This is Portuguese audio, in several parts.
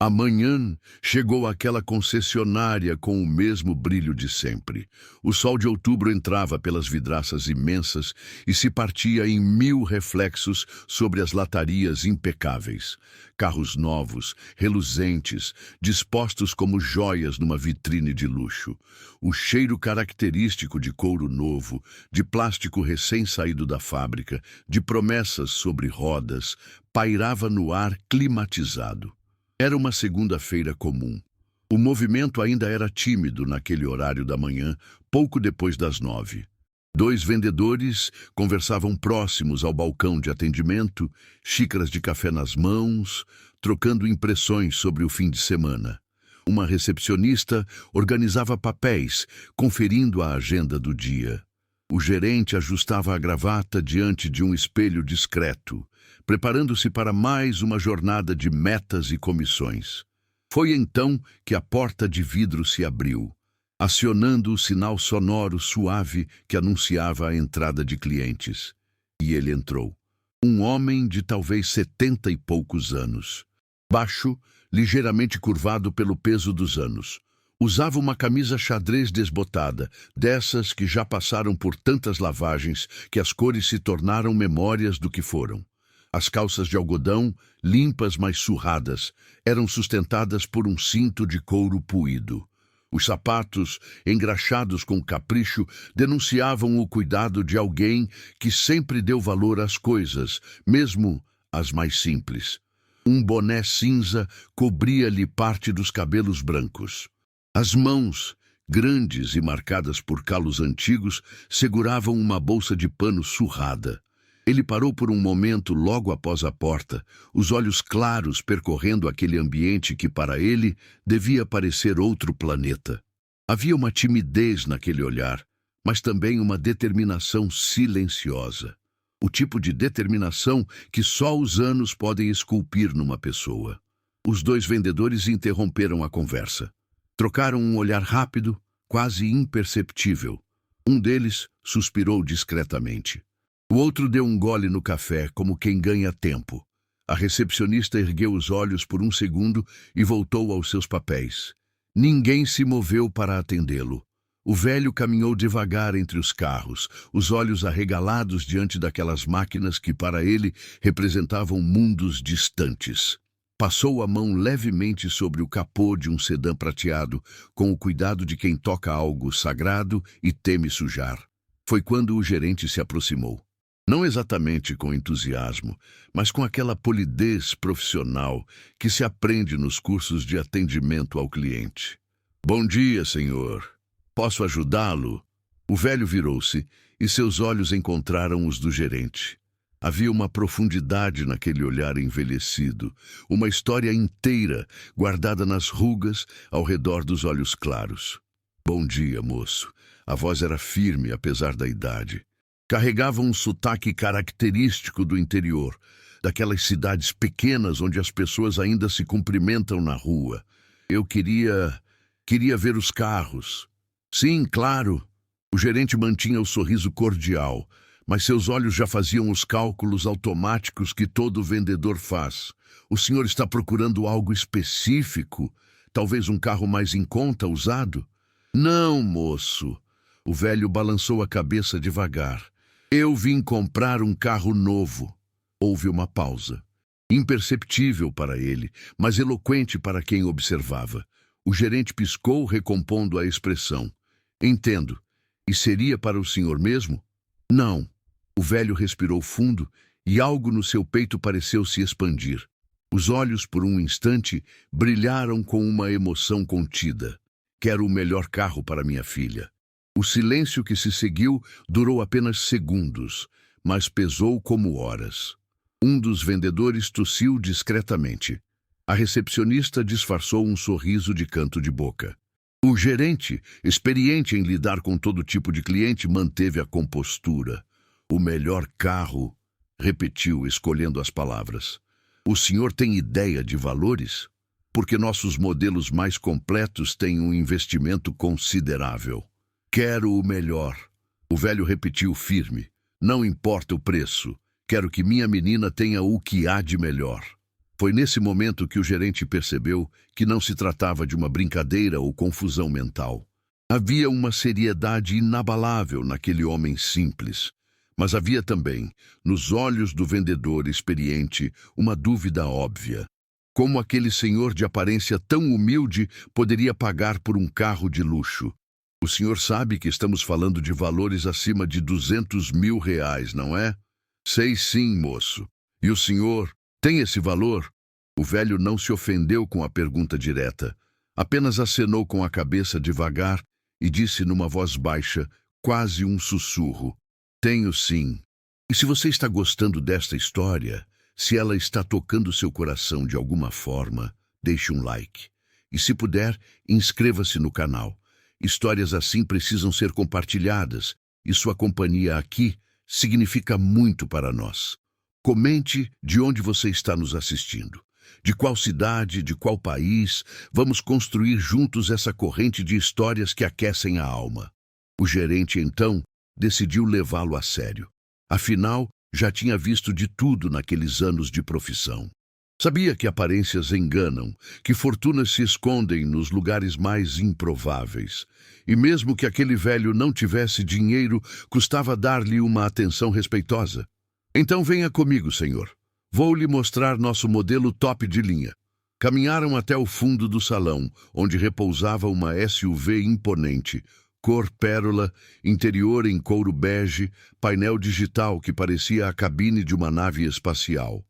Amanhã chegou àquela concessionária com o mesmo brilho de sempre. O sol de outubro entrava pelas vidraças imensas e se partia em 1000 reflexos sobre as latarias impecáveis. Carros novos, reluzentes, dispostos como joias numa vitrine de luxo. O cheiro característico de couro novo, de plástico recém-saído da fábrica, de promessas sobre rodas, pairava no ar climatizado. Era uma segunda-feira comum. O movimento ainda era tímido naquele horário da manhã, pouco depois das 9. 2 vendedores conversavam próximos ao balcão de atendimento, xícaras de café nas mãos, trocando impressões sobre o fim de semana. Uma recepcionista organizava papéis, conferindo a agenda do dia. O gerente ajustava a gravata diante de um espelho discreto, preparando-se para mais uma jornada de metas e comissões. Foi então que a porta de vidro se abriu, acionando o sinal sonoro suave que anunciava a entrada de clientes. E ele entrou. Um homem de talvez 70 e poucos anos. Baixo, ligeiramente curvado pelo peso dos anos. Usava uma camisa xadrez desbotada, dessas que já passaram por tantas lavagens que as cores se tornaram memórias do que foram. As calças de algodão, limpas mas surradas, eram sustentadas por um cinto de couro puído. Os sapatos, engraxados com capricho, denunciavam o cuidado de alguém que sempre deu valor às coisas, mesmo as mais simples. Um boné cinza cobria-lhe parte dos cabelos brancos. As mãos, grandes e marcadas por calos antigos, seguravam uma bolsa de pano surrada. Ele parou por um momento logo após a porta, os olhos claros percorrendo aquele ambiente que para ele devia parecer outro planeta. Havia uma timidez naquele olhar, mas também uma determinação silenciosa. O tipo de determinação que só os anos podem esculpir numa pessoa. Os 2 vendedores interromperam a conversa. Trocaram um olhar rápido, quase imperceptível. Um deles suspirou discretamente. O outro deu um gole no café, como quem ganha tempo. A recepcionista ergueu os olhos por um segundo e voltou aos seus papéis. Ninguém se moveu para atendê-lo. O velho caminhou devagar entre os carros, os olhos arregalados diante daquelas máquinas que para ele representavam mundos distantes. Passou a mão levemente sobre o capô de um sedã prateado, com o cuidado de quem toca algo sagrado e teme sujar. Foi quando o gerente se aproximou. Não exatamente com entusiasmo, mas com aquela polidez profissional que se aprende nos cursos de atendimento ao cliente. Bom dia, senhor. Posso ajudá-lo? O velho virou-se e seus olhos encontraram os do gerente. Havia uma profundidade naquele olhar envelhecido, uma história inteira guardada nas rugas ao redor dos olhos claros. Bom dia, moço. A voz era firme, apesar da idade. Carregava um sotaque característico do interior, daquelas cidades pequenas onde as pessoas ainda se cumprimentam na rua. Eu queria ver os carros. Sim, claro. O gerente mantinha o sorriso cordial, mas seus olhos já faziam os cálculos automáticos que todo vendedor faz. O senhor está procurando algo específico? Talvez um carro mais em conta, usado? Não, moço. O velho balançou a cabeça devagar. Eu vim comprar um carro novo. Houve uma pausa. Imperceptível para ele, mas eloquente para quem observava. O gerente piscou, recompondo a expressão. Entendo. E seria para o senhor mesmo? Não. O velho respirou fundo e algo no seu peito pareceu se expandir. Os olhos, por um instante, brilharam com uma emoção contida. Quero o melhor carro para minha filha. O silêncio que se seguiu durou apenas segundos, mas pesou como horas. Um dos vendedores tossiu discretamente. A recepcionista disfarçou um sorriso de canto de boca. O gerente, experiente em lidar com todo tipo de cliente, manteve a compostura. O melhor carro, repetiu, escolhendo as palavras. O senhor tem ideia de valores? Porque nossos modelos mais completos têm um investimento considerável. Quero o melhor. O velho repetiu firme. Não importa o preço. Quero que minha menina tenha o que há de melhor. Foi nesse momento que o gerente percebeu que não se tratava de uma brincadeira ou confusão mental. Havia uma seriedade inabalável naquele homem simples, mas havia também, nos olhos do vendedor experiente, uma dúvida óbvia. Como aquele senhor de aparência tão humilde poderia pagar por um carro de luxo? O senhor sabe que estamos falando de valores acima de R$ 200.000, não é? Sei sim, moço. E o senhor tem esse valor? O velho não se ofendeu com a pergunta direta. Apenas acenou com a cabeça devagar e disse numa voz baixa, quase um sussurro: Tenho sim. E se você está gostando desta história, se ela está tocando seu coração de alguma forma, deixe um like. E se puder, inscreva-se no canal. Histórias assim precisam ser compartilhadas, e sua companhia aqui significa muito para nós. Comente de onde você está nos assistindo. De qual cidade, de qual país, vamos construir juntos essa corrente de histórias que aquecem a alma. O gerente, então, decidiu levá-lo a sério. Afinal, já tinha visto de tudo naqueles anos de profissão. Sabia que aparências enganam, que fortunas se escondem nos lugares mais improváveis. E mesmo que aquele velho não tivesse dinheiro, custava dar-lhe uma atenção respeitosa. Então venha comigo, senhor. Vou lhe mostrar nosso modelo top de linha. Caminharam até o fundo do salão, onde repousava uma SUV imponente, cor pérola, interior em couro bege, painel digital que parecia a cabine de uma nave espacial.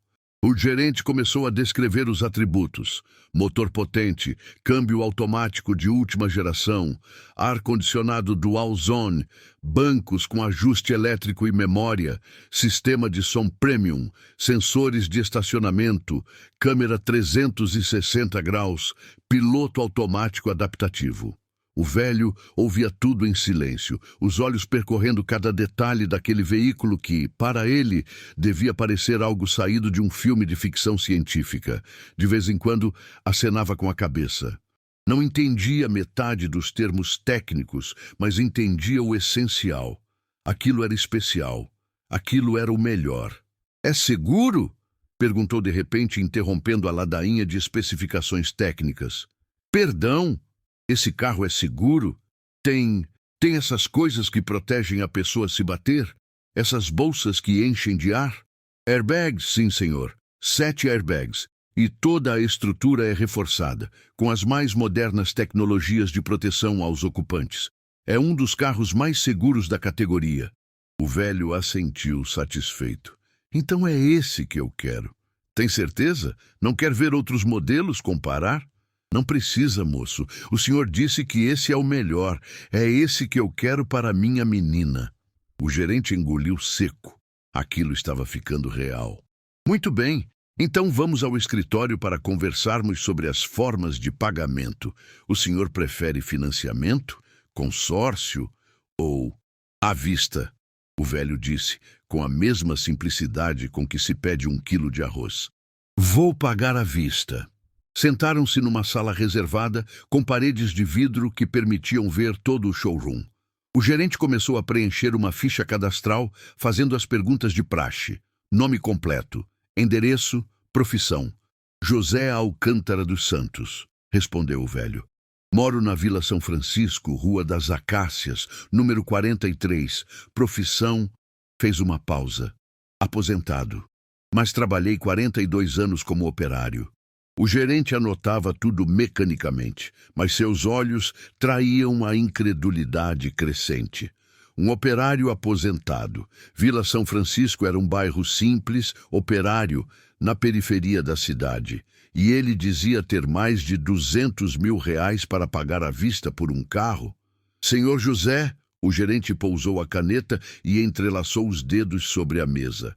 O gerente começou a descrever os atributos: motor potente, câmbio automático de última geração, ar-condicionado dual zone, bancos com ajuste elétrico e memória, sistema de som premium, sensores de estacionamento, câmera 360 graus, piloto automático adaptativo. O velho ouvia tudo em silêncio, os olhos percorrendo cada detalhe daquele veículo que, para ele, devia parecer algo saído de um filme de ficção científica. De vez em quando, acenava com a cabeça. Não entendia metade dos termos técnicos, mas entendia o essencial. Aquilo era especial. Aquilo era o melhor. É seguro? Perguntou de repente, interrompendo a ladainha de especificações técnicas. Perdão? Esse carro é seguro? Tem essas coisas que protegem a pessoa se bater? Essas bolsas que enchem de ar? Airbags, sim, senhor. 7 airbags. E toda a estrutura é reforçada, com as mais modernas tecnologias de proteção aos ocupantes. É um dos carros mais seguros da categoria. O velho assentiu, satisfeito. Então é esse que eu quero. Tem certeza? Não quer ver outros modelos comparar? Não precisa, moço. O senhor disse que esse é o melhor. É esse que eu quero para minha menina. O gerente engoliu seco. Aquilo estava ficando real. Muito bem. Então vamos ao escritório para conversarmos sobre as formas de pagamento. O senhor prefere financiamento, consórcio ou à vista? O velho disse, com a mesma simplicidade com que se pede 1 quilo de arroz. Vou pagar à vista. Sentaram-se numa sala reservada, com paredes de vidro que permitiam ver todo o showroom. O gerente começou a preencher uma ficha cadastral, fazendo as perguntas de praxe. Nome completo, endereço, profissão. José Alcântara dos Santos, respondeu o velho. Moro na Vila São Francisco, Rua das Acácias, número 43. Profissão, fez uma pausa. Aposentado. Mas trabalhei 42 anos como operário. O gerente anotava tudo mecanicamente, mas seus olhos traíam a incredulidade crescente. Um operário aposentado. Vila São Francisco era um bairro simples, operário, na periferia da cidade. E ele dizia ter mais de R$ 200.000 para pagar à vista por um carro. Senhor José, o gerente pousou a caneta e entrelaçou os dedos sobre a mesa.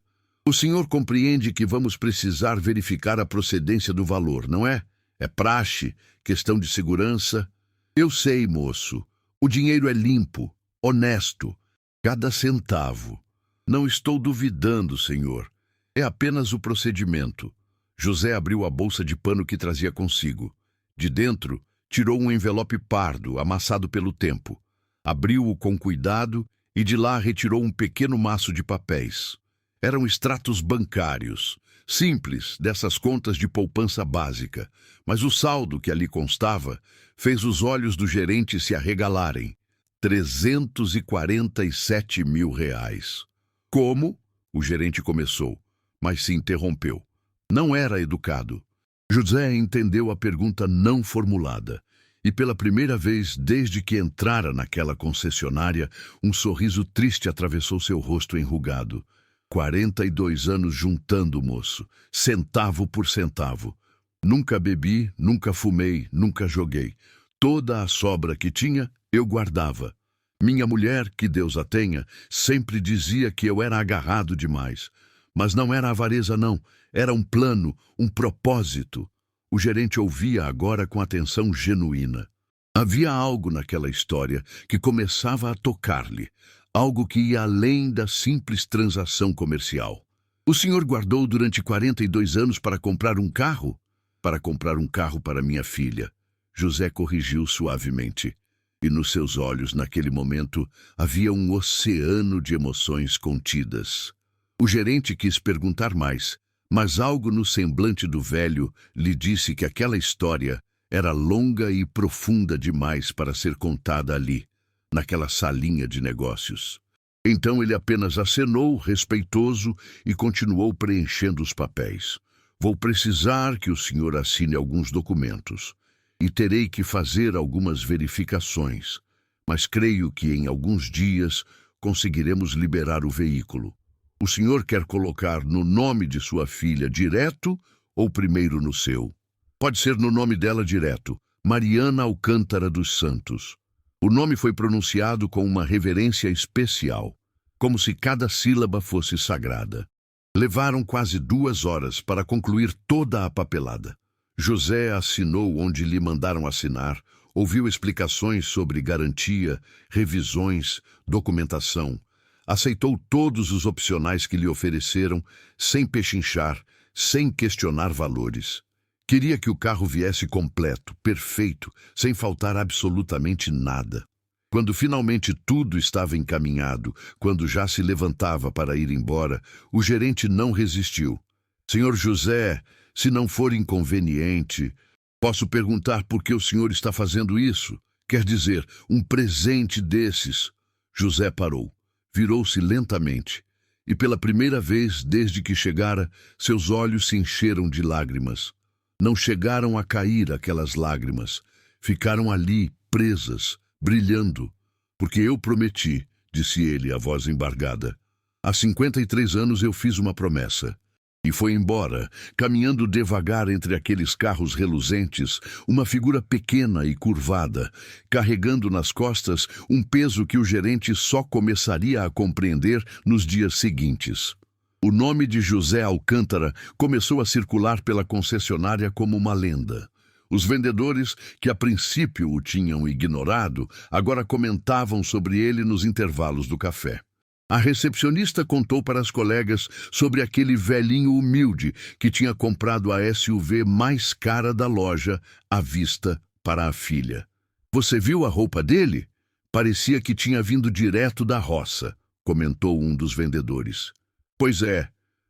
O senhor compreende que vamos precisar verificar a procedência do valor, não é? É praxe, questão de segurança. Eu sei, moço. O dinheiro é limpo, honesto. Cada centavo. Não estou duvidando, senhor. É apenas o procedimento. José abriu a bolsa de pano que trazia consigo. De dentro, tirou um envelope pardo, amassado pelo tempo. Abriu-o com cuidado e de lá retirou um pequeno maço de papéis. Eram extratos bancários, simples, dessas contas de poupança básica, mas o saldo que ali constava fez os olhos do gerente se arregalarem. 347 mil reais. Como? O gerente começou, mas se interrompeu. Não era educado. José entendeu a pergunta não formulada. E pela primeira vez desde que entrara naquela concessionária, um sorriso triste atravessou seu rosto enrugado. 42 anos juntando, moço, centavo por centavo. Nunca bebi, nunca fumei, nunca joguei. Toda a sobra que tinha, eu guardava. Minha mulher, que Deus a tenha, sempre dizia que eu era agarrado demais. Mas não era avareza, não. Era um plano, um propósito. O gerente ouvia agora com atenção genuína. Havia algo naquela história que começava a tocar-lhe, algo que ia além da simples transação comercial. O senhor guardou durante 42 anos para comprar um carro? Para comprar um carro para minha filha. José corrigiu suavemente. E nos seus olhos, naquele momento, havia um oceano de emoções contidas. O gerente quis perguntar mais, mas algo no semblante do velho lhe disse que aquela história era longa e profunda demais para ser contada ali, naquela salinha de negócios. Então ele apenas acenou, respeitoso, e continuou preenchendo os papéis. Vou precisar que o senhor assine alguns documentos. E terei que fazer algumas verificações, mas creio que em alguns dias conseguiremos liberar o veículo. O senhor quer colocar no nome de sua filha direto ou primeiro no seu? Pode ser no nome dela direto, Mariana Alcântara dos Santos. O nome foi pronunciado com uma reverência especial, como se cada sílaba fosse sagrada. Levaram quase 2 horas para concluir toda a papelada. José assinou onde lhe mandaram assinar, ouviu explicações sobre garantia, revisões, documentação. Aceitou todos os opcionais que lhe ofereceram, sem pechinchar, sem questionar valores. Queria que o carro viesse completo, perfeito, sem faltar absolutamente nada. Quando finalmente tudo estava encaminhado, quando já se levantava para ir embora, o gerente não resistiu. Senhor José, se não for inconveniente, posso perguntar por que o senhor está fazendo isso? Quer dizer, um presente desses. José parou, virou-se lentamente, e pela primeira vez desde que chegara, seus olhos se encheram de lágrimas. Não chegaram a cair aquelas lágrimas, ficaram ali, presas, brilhando, porque eu prometi, disse ele, a voz embargada. Há 53 anos eu fiz uma promessa. E foi embora, caminhando devagar entre aqueles carros reluzentes, uma figura pequena e curvada, carregando nas costas um peso que o gerente só começaria a compreender nos dias seguintes. O nome de José Alcântara começou a circular pela concessionária como uma lenda. Os vendedores, que a princípio o tinham ignorado, agora comentavam sobre ele nos intervalos do café. A recepcionista contou para as colegas sobre aquele velhinho humilde que tinha comprado a SUV mais cara da loja, à vista, para a filha. Você viu a roupa dele? Parecia que tinha vindo direto da roça, comentou um dos vendedores. Pois é,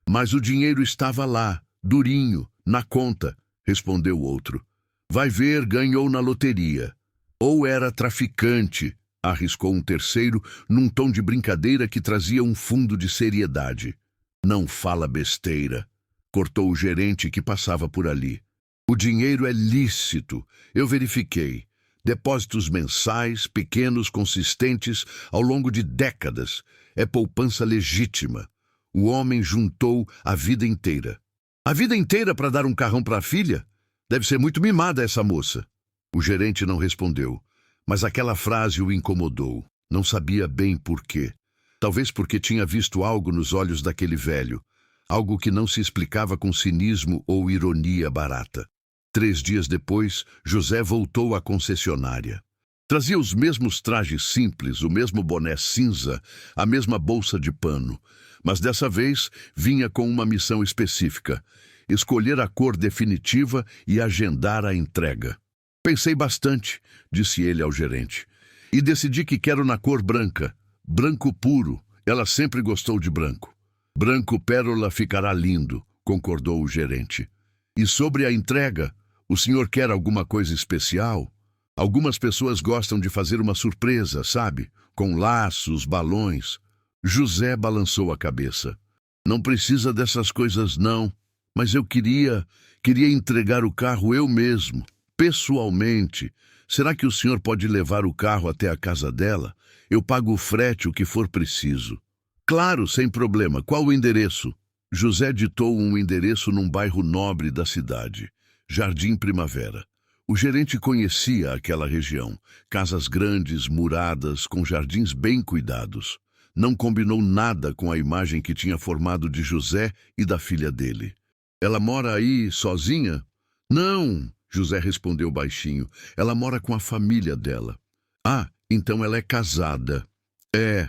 mas o dinheiro estava lá, durinho, na conta, respondeu outro. Vai ver, ganhou na loteria. Ou era traficante, arriscou um terceiro, num tom de brincadeira que trazia um fundo de seriedade. Não fala besteira, cortou o gerente que passava por ali. O dinheiro é lícito, eu verifiquei. Depósitos mensais, pequenos, consistentes, ao longo de décadas. É poupança legítima. O homem juntou a vida inteira. A vida inteira para dar um carrão para a filha? Deve ser muito mimada essa moça. O gerente não respondeu. Mas aquela frase o incomodou. Não sabia bem por quê. Talvez porque tinha visto algo nos olhos daquele velho. Algo que não se explicava com cinismo ou ironia barata. 3 dias depois, José voltou à concessionária. Trazia os mesmos trajes simples, o mesmo boné cinza, a mesma bolsa de pano. Mas dessa vez vinha com uma missão específica. Escolher a cor definitiva e agendar a entrega. Pensei bastante, disse ele ao gerente, e decidi que quero na cor branca, branco puro. Ela sempre gostou de branco. Branco pérola ficará lindo, concordou o gerente. E sobre a entrega, o senhor quer alguma coisa especial? Algumas pessoas gostam de fazer uma surpresa, sabe? Com laços, balões. José balançou a cabeça. Não precisa dessas coisas, não. Mas eu queria entregar o carro eu mesmo, pessoalmente. Será que o senhor pode levar o carro até a casa dela? Eu pago o frete, o que for preciso. Claro, sem problema. Qual o endereço? José ditou um endereço num bairro nobre da cidade, Jardim Primavera. O gerente conhecia aquela região, casas grandes, muradas, com jardins bem cuidados. Não combinou nada com a imagem que tinha formado de José e da filha dele. Ela mora aí sozinha? Não, José respondeu baixinho. Ela mora com a família dela. Ah, então ela é casada. É.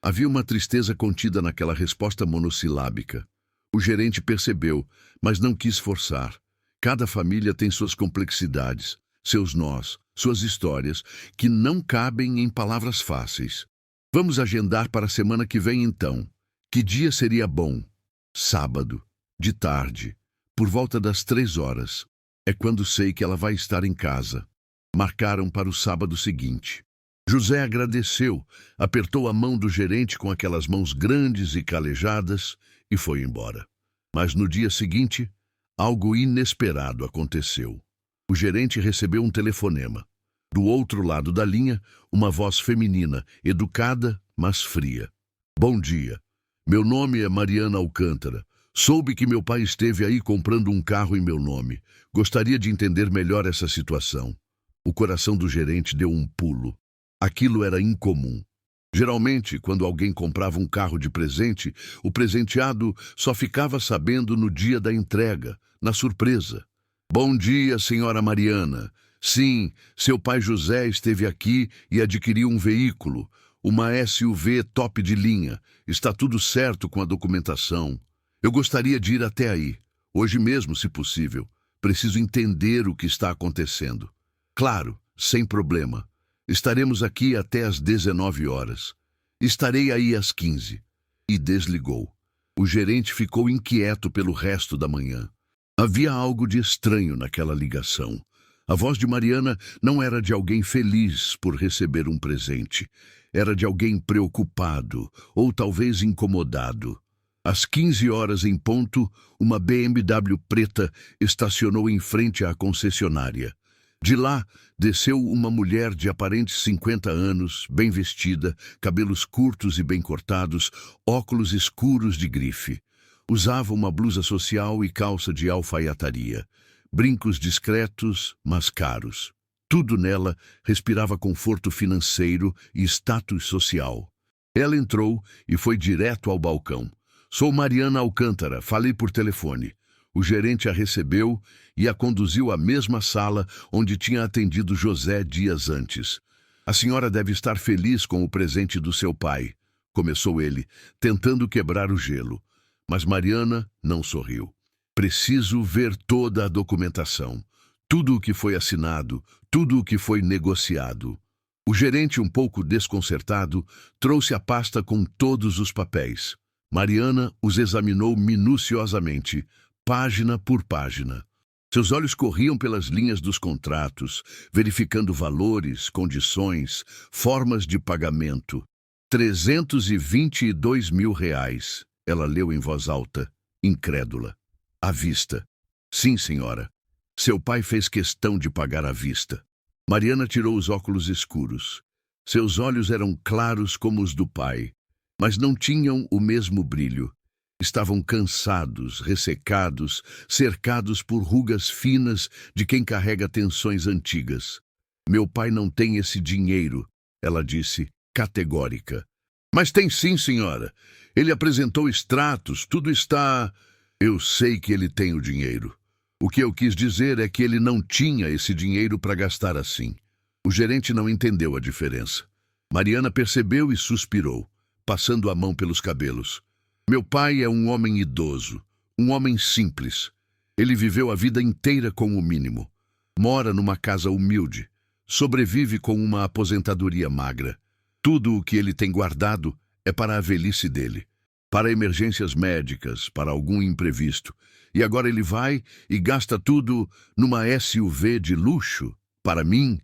Havia uma tristeza contida naquela resposta monossilábica. O gerente percebeu, mas não quis forçar. Cada família tem suas complexidades, seus nós, suas histórias, que não cabem em palavras fáceis. Vamos agendar para a semana que vem, então. Que dia seria bom? Sábado, de tarde, por volta das 3 horas. É quando sei que ela vai estar em casa. Marcaram para o sábado seguinte. José agradeceu, apertou a mão do gerente com aquelas mãos grandes e calejadas e foi embora. Mas no dia seguinte, algo inesperado aconteceu. O gerente recebeu um telefonema. Do outro lado da linha, uma voz feminina, educada, mas fria. Bom dia. Meu nome é Mariana Alcântara. Soube que meu pai esteve aí comprando um carro em meu nome. Gostaria de entender melhor essa situação. O coração do gerente deu um pulo. Aquilo era incomum. Geralmente, quando alguém comprava um carro de presente, o presenteado só ficava sabendo no dia da entrega, na surpresa. Bom dia, senhora Mariana. Sim, seu pai José esteve aqui e adquiriu um veículo, uma SUV top de linha. Está tudo certo com a documentação. Eu gostaria de ir até aí, hoje mesmo, se possível. Preciso entender o que está acontecendo. Claro, sem problema. Estaremos aqui até às 19 horas. Estarei aí às 15. E desligou. O gerente ficou inquieto pelo resto da manhã. Havia algo de estranho naquela ligação. A voz de Mariana não era de alguém feliz por receber um presente. Era de alguém preocupado, ou talvez incomodado. Às 15 horas em ponto, uma BMW preta estacionou em frente à concessionária. De lá, desceu uma mulher de aparentes 50 anos, bem vestida, cabelos curtos e bem cortados, óculos escuros de grife. Usava uma blusa social e calça de alfaiataria. Brincos discretos, mas caros. Tudo nela respirava conforto financeiro e status social. Ela entrou e foi direto ao balcão. Sou Mariana Alcântara, falei por telefone. O gerente a recebeu e a conduziu à mesma sala onde tinha atendido José dias antes. A senhora deve estar feliz com o presente do seu pai, começou ele, tentando quebrar o gelo. Mas Mariana não sorriu. Preciso ver toda a documentação. Tudo o que foi assinado, tudo o que foi negociado. O gerente, um pouco desconcertado, trouxe a pasta com todos os papéis. Mariana os examinou minuciosamente, página por página. Seus olhos corriam pelas linhas dos contratos, verificando valores, condições, formas de pagamento. 322 mil reais, ela leu em voz alta, incrédula. À vista. Sim, senhora. Seu pai fez questão de pagar à vista. Mariana tirou os óculos escuros. Seus olhos eram claros como os do pai, mas não tinham o mesmo brilho. Estavam cansados, ressecados, cercados por rugas finas de quem carrega tensões antigas. Meu pai não tem esse dinheiro, ela disse, categórica. Mas tem sim, senhora. Ele apresentou extratos, tudo está... Eu sei que ele tem o dinheiro. O que eu quis dizer é que ele não tinha esse dinheiro para gastar assim. O gerente não entendeu a diferença. Mariana percebeu e suspirou, passando a mão pelos cabelos. Meu pai é um homem idoso, um homem simples. Ele viveu a vida inteira com o mínimo. Mora numa casa humilde. Sobrevive com uma aposentadoria magra. Tudo o que ele tem guardado é para a velhice dele. para emergências médicas, para algum imprevisto. E agora ele vai e gasta tudo numa SUV de luxo. Para mim,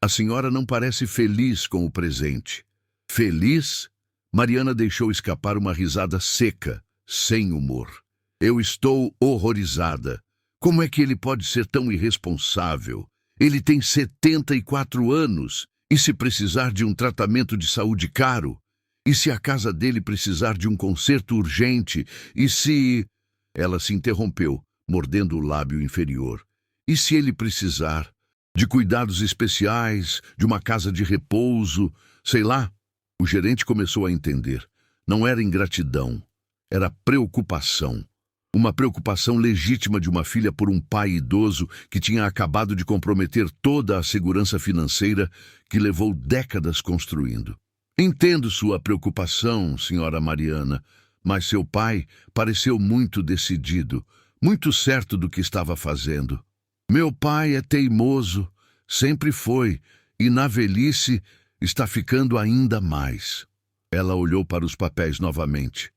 a senhora não parece feliz com o presente. Feliz? Mariana deixou escapar uma risada seca, sem humor. Eu estou horrorizada. Como é que ele pode ser tão irresponsável? Ele tem 74 anos, e se precisar de um tratamento de saúde caro? E se a casa dele precisar de um conserto urgente? E se... Ela se interrompeu, mordendo o lábio inferior. E se ele precisar de cuidados especiais, de uma casa de repouso, sei lá? O gerente começou a entender. Não era ingratidão, era preocupação. Uma preocupação legítima de uma filha por um pai idoso que tinha acabado de comprometer toda a segurança financeira que levou décadas construindo. Entendo sua preocupação, senhora Mariana, mas seu pai pareceu muito decidido, muito certo do que estava fazendo. Meu pai é teimoso, sempre foi, e na velhice está ficando ainda mais. Ela olhou para os papéis novamente.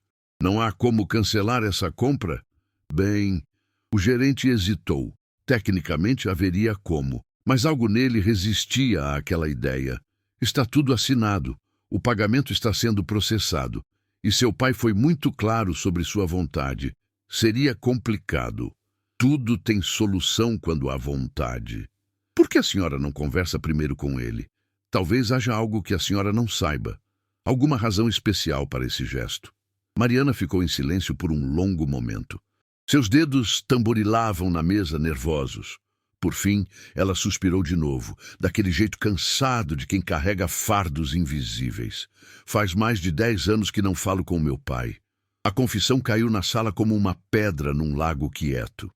Não há como cancelar essa compra? Bem, o gerente hesitou. Tecnicamente haveria como, mas algo nele resistia àquela ideia. Está tudo assinado. O pagamento está sendo processado. E seu pai foi muito claro sobre sua vontade. Seria complicado. Tudo tem solução quando há vontade. Por que a senhora não conversa primeiro com ele? Talvez haja algo que a senhora não saiba. Alguma razão especial para esse gesto. Mariana ficou em silêncio por um longo momento. Seus dedos tamborilavam na mesa, nervosos. Por fim, ela suspirou de novo, daquele jeito cansado de quem carrega fardos invisíveis. Faz mais de 10 anos que não falo com meu pai. A confissão caiu na sala como uma pedra num lago quieto.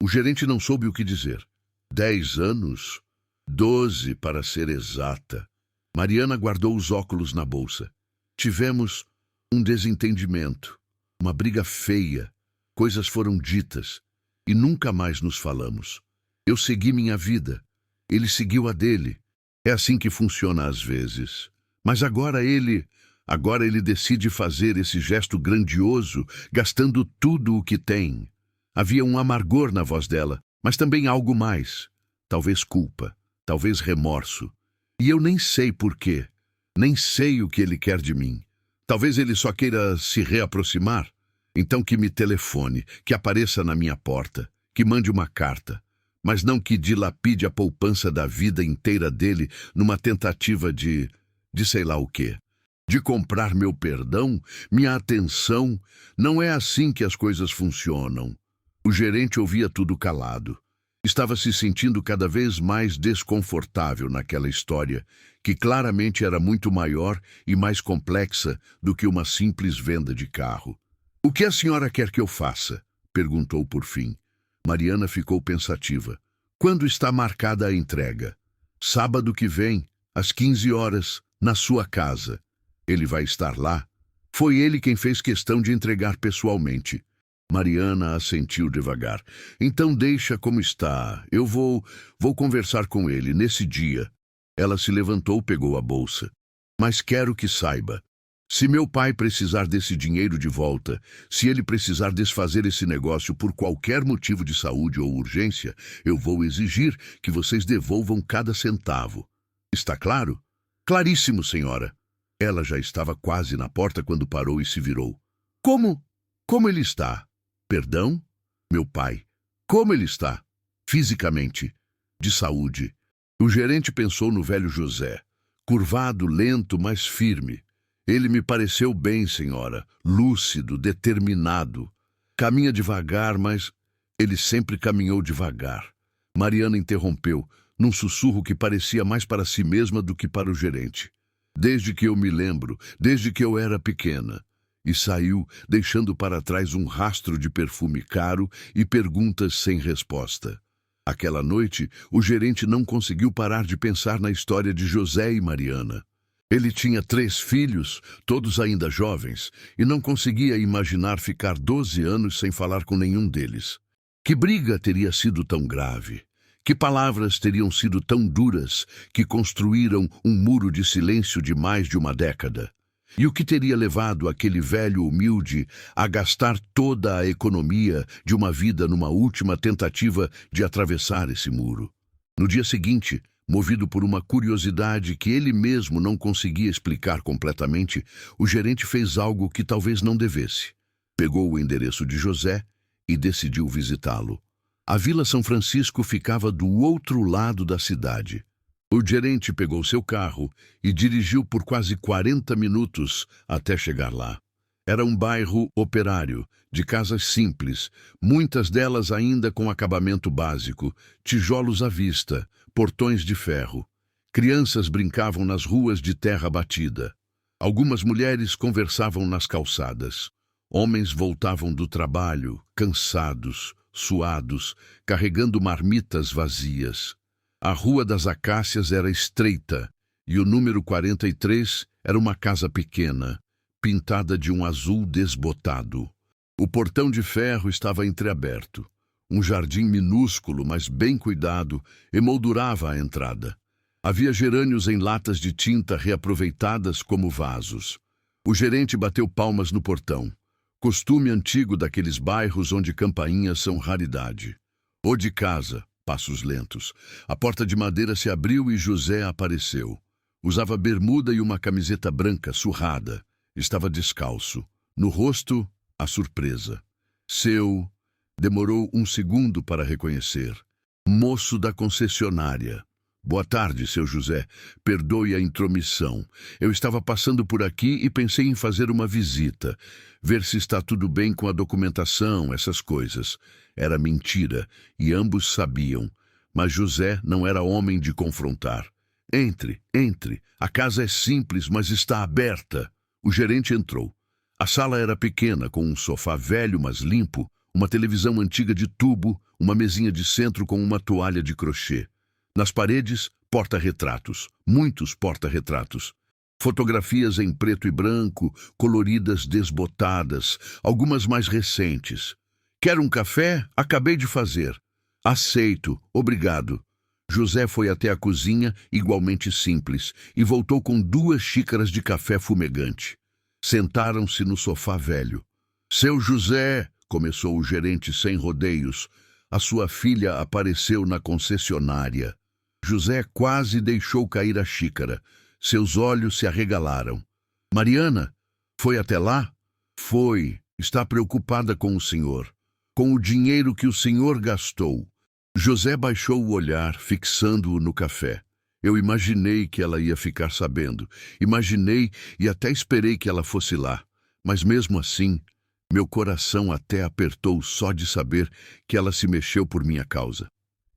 O gerente não soube o que dizer. 10 anos? 12, para ser exata. Mariana guardou os óculos na bolsa. Tivemos um desentendimento, uma briga feia. Coisas foram ditas e nunca mais nos falamos. Eu segui minha vida. Ele seguiu a dele. É assim que funciona às vezes. Mas agora ele decide fazer esse gesto grandioso, gastando tudo o que tem. Havia um amargor na voz dela, mas também algo mais. Talvez culpa, talvez remorso. E eu nem sei por quê. Nem sei o que ele quer de mim. Talvez ele só queira se reaproximar. Então que me telefone, que apareça na minha porta, que mande uma carta. Mas não que dilapide a poupança da vida inteira dele numa tentativa de sei lá o quê. De comprar meu perdão, minha atenção. Não é assim que as coisas funcionam. O gerente ouvia tudo calado. Estava se sentindo cada vez mais desconfortável naquela história, que claramente era muito maior e mais complexa do que uma simples venda de carro. O que a senhora quer que eu faça? Perguntou por fim. Mariana ficou pensativa. Quando está marcada a entrega? Sábado que vem, às 15 horas, na sua casa. Ele vai estar lá? Foi ele quem fez questão de entregar pessoalmente. Mariana assentiu devagar. Então deixa como está. Eu vou conversar com ele nesse dia. Ela se levantou, pegou a bolsa. Mas quero que saiba. Se meu pai precisar desse dinheiro de volta, se ele precisar desfazer esse negócio por qualquer motivo de saúde ou urgência, eu vou exigir que vocês devolvam cada centavo. Está claro? Claríssimo, senhora. Ela já estava quase na porta quando parou e se virou. Como? Como ele está? Perdão? Meu pai. Como ele está? Fisicamente. De saúde. O gerente pensou no velho José. Curvado, lento, mas firme. Ele me pareceu bem, senhora. Lúcido, determinado. Caminha devagar, mas ele sempre caminhou devagar. Mariana interrompeu, num sussurro que parecia mais para si mesma do que para o gerente. Desde que eu me lembro, desde que eu era pequena. E saiu, deixando para trás um rastro de perfume caro e perguntas sem resposta. Aquela noite, o gerente não conseguiu parar de pensar na história de José e Mariana. Ele tinha 3 filhos, todos ainda jovens, e não conseguia imaginar ficar 12 anos sem falar com nenhum deles. Que briga teria sido tão grave? Que palavras teriam sido tão duras que construíram um muro de silêncio de mais de uma década? E o que teria levado aquele velho humilde a gastar toda a economia de uma vida numa última tentativa de atravessar esse muro? No dia seguinte, movido por uma curiosidade que ele mesmo não conseguia explicar completamente, o gerente fez algo que talvez não devesse. Pegou o endereço de José e decidiu visitá-lo. A Vila São Francisco ficava do outro lado da cidade. O gerente pegou seu carro e dirigiu por quase 40 minutos até chegar lá. Era um bairro operário, de casas simples, muitas delas ainda com acabamento básico, tijolos à vista, portões de ferro. Crianças brincavam nas ruas de terra batida. Algumas mulheres conversavam nas calçadas. Homens voltavam do trabalho, cansados, suados, carregando marmitas vazias. A Rua das Acácias era estreita e o número 43 era uma casa pequena, pintada de um azul desbotado. O portão de ferro estava entreaberto. Um jardim minúsculo, mas bem cuidado, emoldurava a entrada. Havia gerânios em latas de tinta reaproveitadas como vasos. O gerente bateu palmas no portão. Costume antigo daqueles bairros onde campainhas são raridade. Ou de casa, passos lentos. A porta de madeira se abriu e José apareceu. Usava bermuda e uma camiseta branca surrada. Estava descalço. No rosto, a surpresa. Seu... Demorou um segundo para reconhecer. Moço da concessionária. Boa tarde, seu José. Perdoe a intromissão. Eu estava passando por aqui e pensei em fazer uma visita. Ver se está tudo bem com a documentação, essas coisas. Era mentira, e ambos sabiam. Mas José não era homem de confrontar. Entre, entre. A casa é simples, mas está aberta. O gerente entrou. A sala era pequena, com um sofá velho, mas limpo, uma televisão antiga de tubo, uma mesinha de centro com uma toalha de crochê. Nas paredes, porta-retratos, muitos porta-retratos. Fotografias em preto e branco, coloridas desbotadas, algumas mais recentes. Quer um café? Acabei de fazer. Aceito, obrigado. José foi até a cozinha, igualmente simples, e voltou com 2 xícaras de café fumegante. Sentaram-se no sofá velho. Seu José, começou o gerente sem rodeios, a sua filha apareceu na concessionária. José quase deixou cair a xícara. Seus olhos se arregalaram. Mariana, foi até lá? Foi. Está preocupada com o senhor. Com o dinheiro que o senhor gastou. José baixou o olhar, fixando-o no café. Eu imaginei que ela ia ficar sabendo. Imaginei e até esperei que ela fosse lá. Mas mesmo assim, meu coração até apertou só de saber que ela se mexeu por minha causa.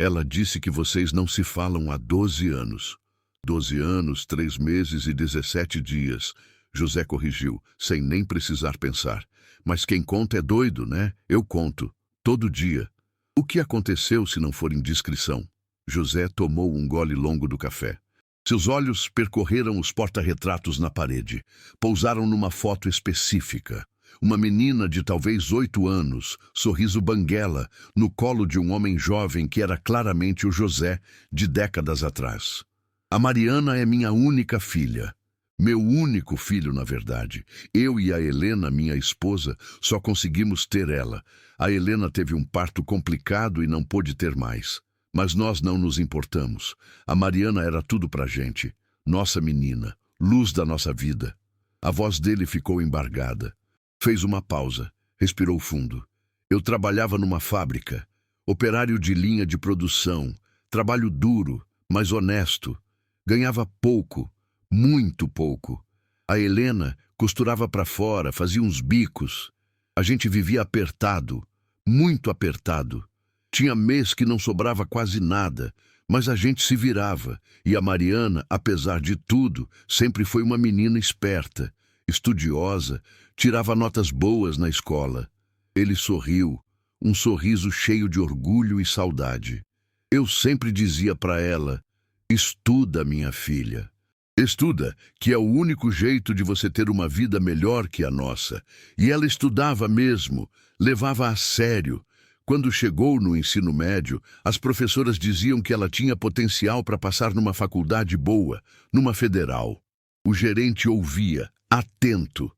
Ela disse que vocês não se falam há 12 anos. 12 anos, 3 meses e 17 dias. José corrigiu, sem nem precisar pensar. Mas quem conta é doido, né? Eu conto. Todo dia. O que aconteceu se não for indiscrição? José tomou um gole longo do café. Seus olhos percorreram os porta-retratos na parede. Pousaram numa foto específica. Uma menina de talvez 8 anos, sorriso banguela, no colo de um homem jovem que era claramente o José, de décadas atrás. A Mariana é minha única filha. Meu único filho, na verdade. Eu e a Helena, minha esposa, só conseguimos ter ela. A Helena teve um parto complicado e não pôde ter mais. Mas nós não nos importamos. A Mariana era tudo pra gente. Nossa menina, luz da nossa vida. A voz dele ficou embargada. Fez uma pausa, respirou fundo. Eu trabalhava numa fábrica, operário de linha de produção, trabalho duro, mas honesto. Ganhava pouco, muito pouco. A Helena costurava para fora, fazia uns bicos. A gente vivia apertado, muito apertado. Tinha mês que não sobrava quase nada, mas a gente se virava. E a Mariana, apesar de tudo, sempre foi uma menina esperta, estudiosa, tirava notas boas na escola. Ele sorriu, um sorriso cheio de orgulho e saudade. Eu sempre dizia para ela, estuda, minha filha. Estuda, que é o único jeito de você ter uma vida melhor que a nossa. E ela estudava mesmo, levava a sério. Quando chegou no ensino médio, as professoras diziam que ela tinha potencial para passar numa faculdade boa, numa federal. O gerente ouvia, atento.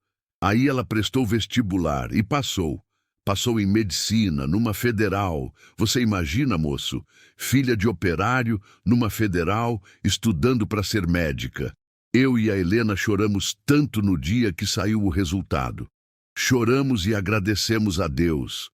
Aí ela prestou vestibular e passou. Passou em medicina, numa federal. Você imagina, moço? Filha de operário, numa federal, estudando para ser médica. Eu e a Helena choramos tanto no dia que saiu o resultado. Choramos e agradecemos a Deus.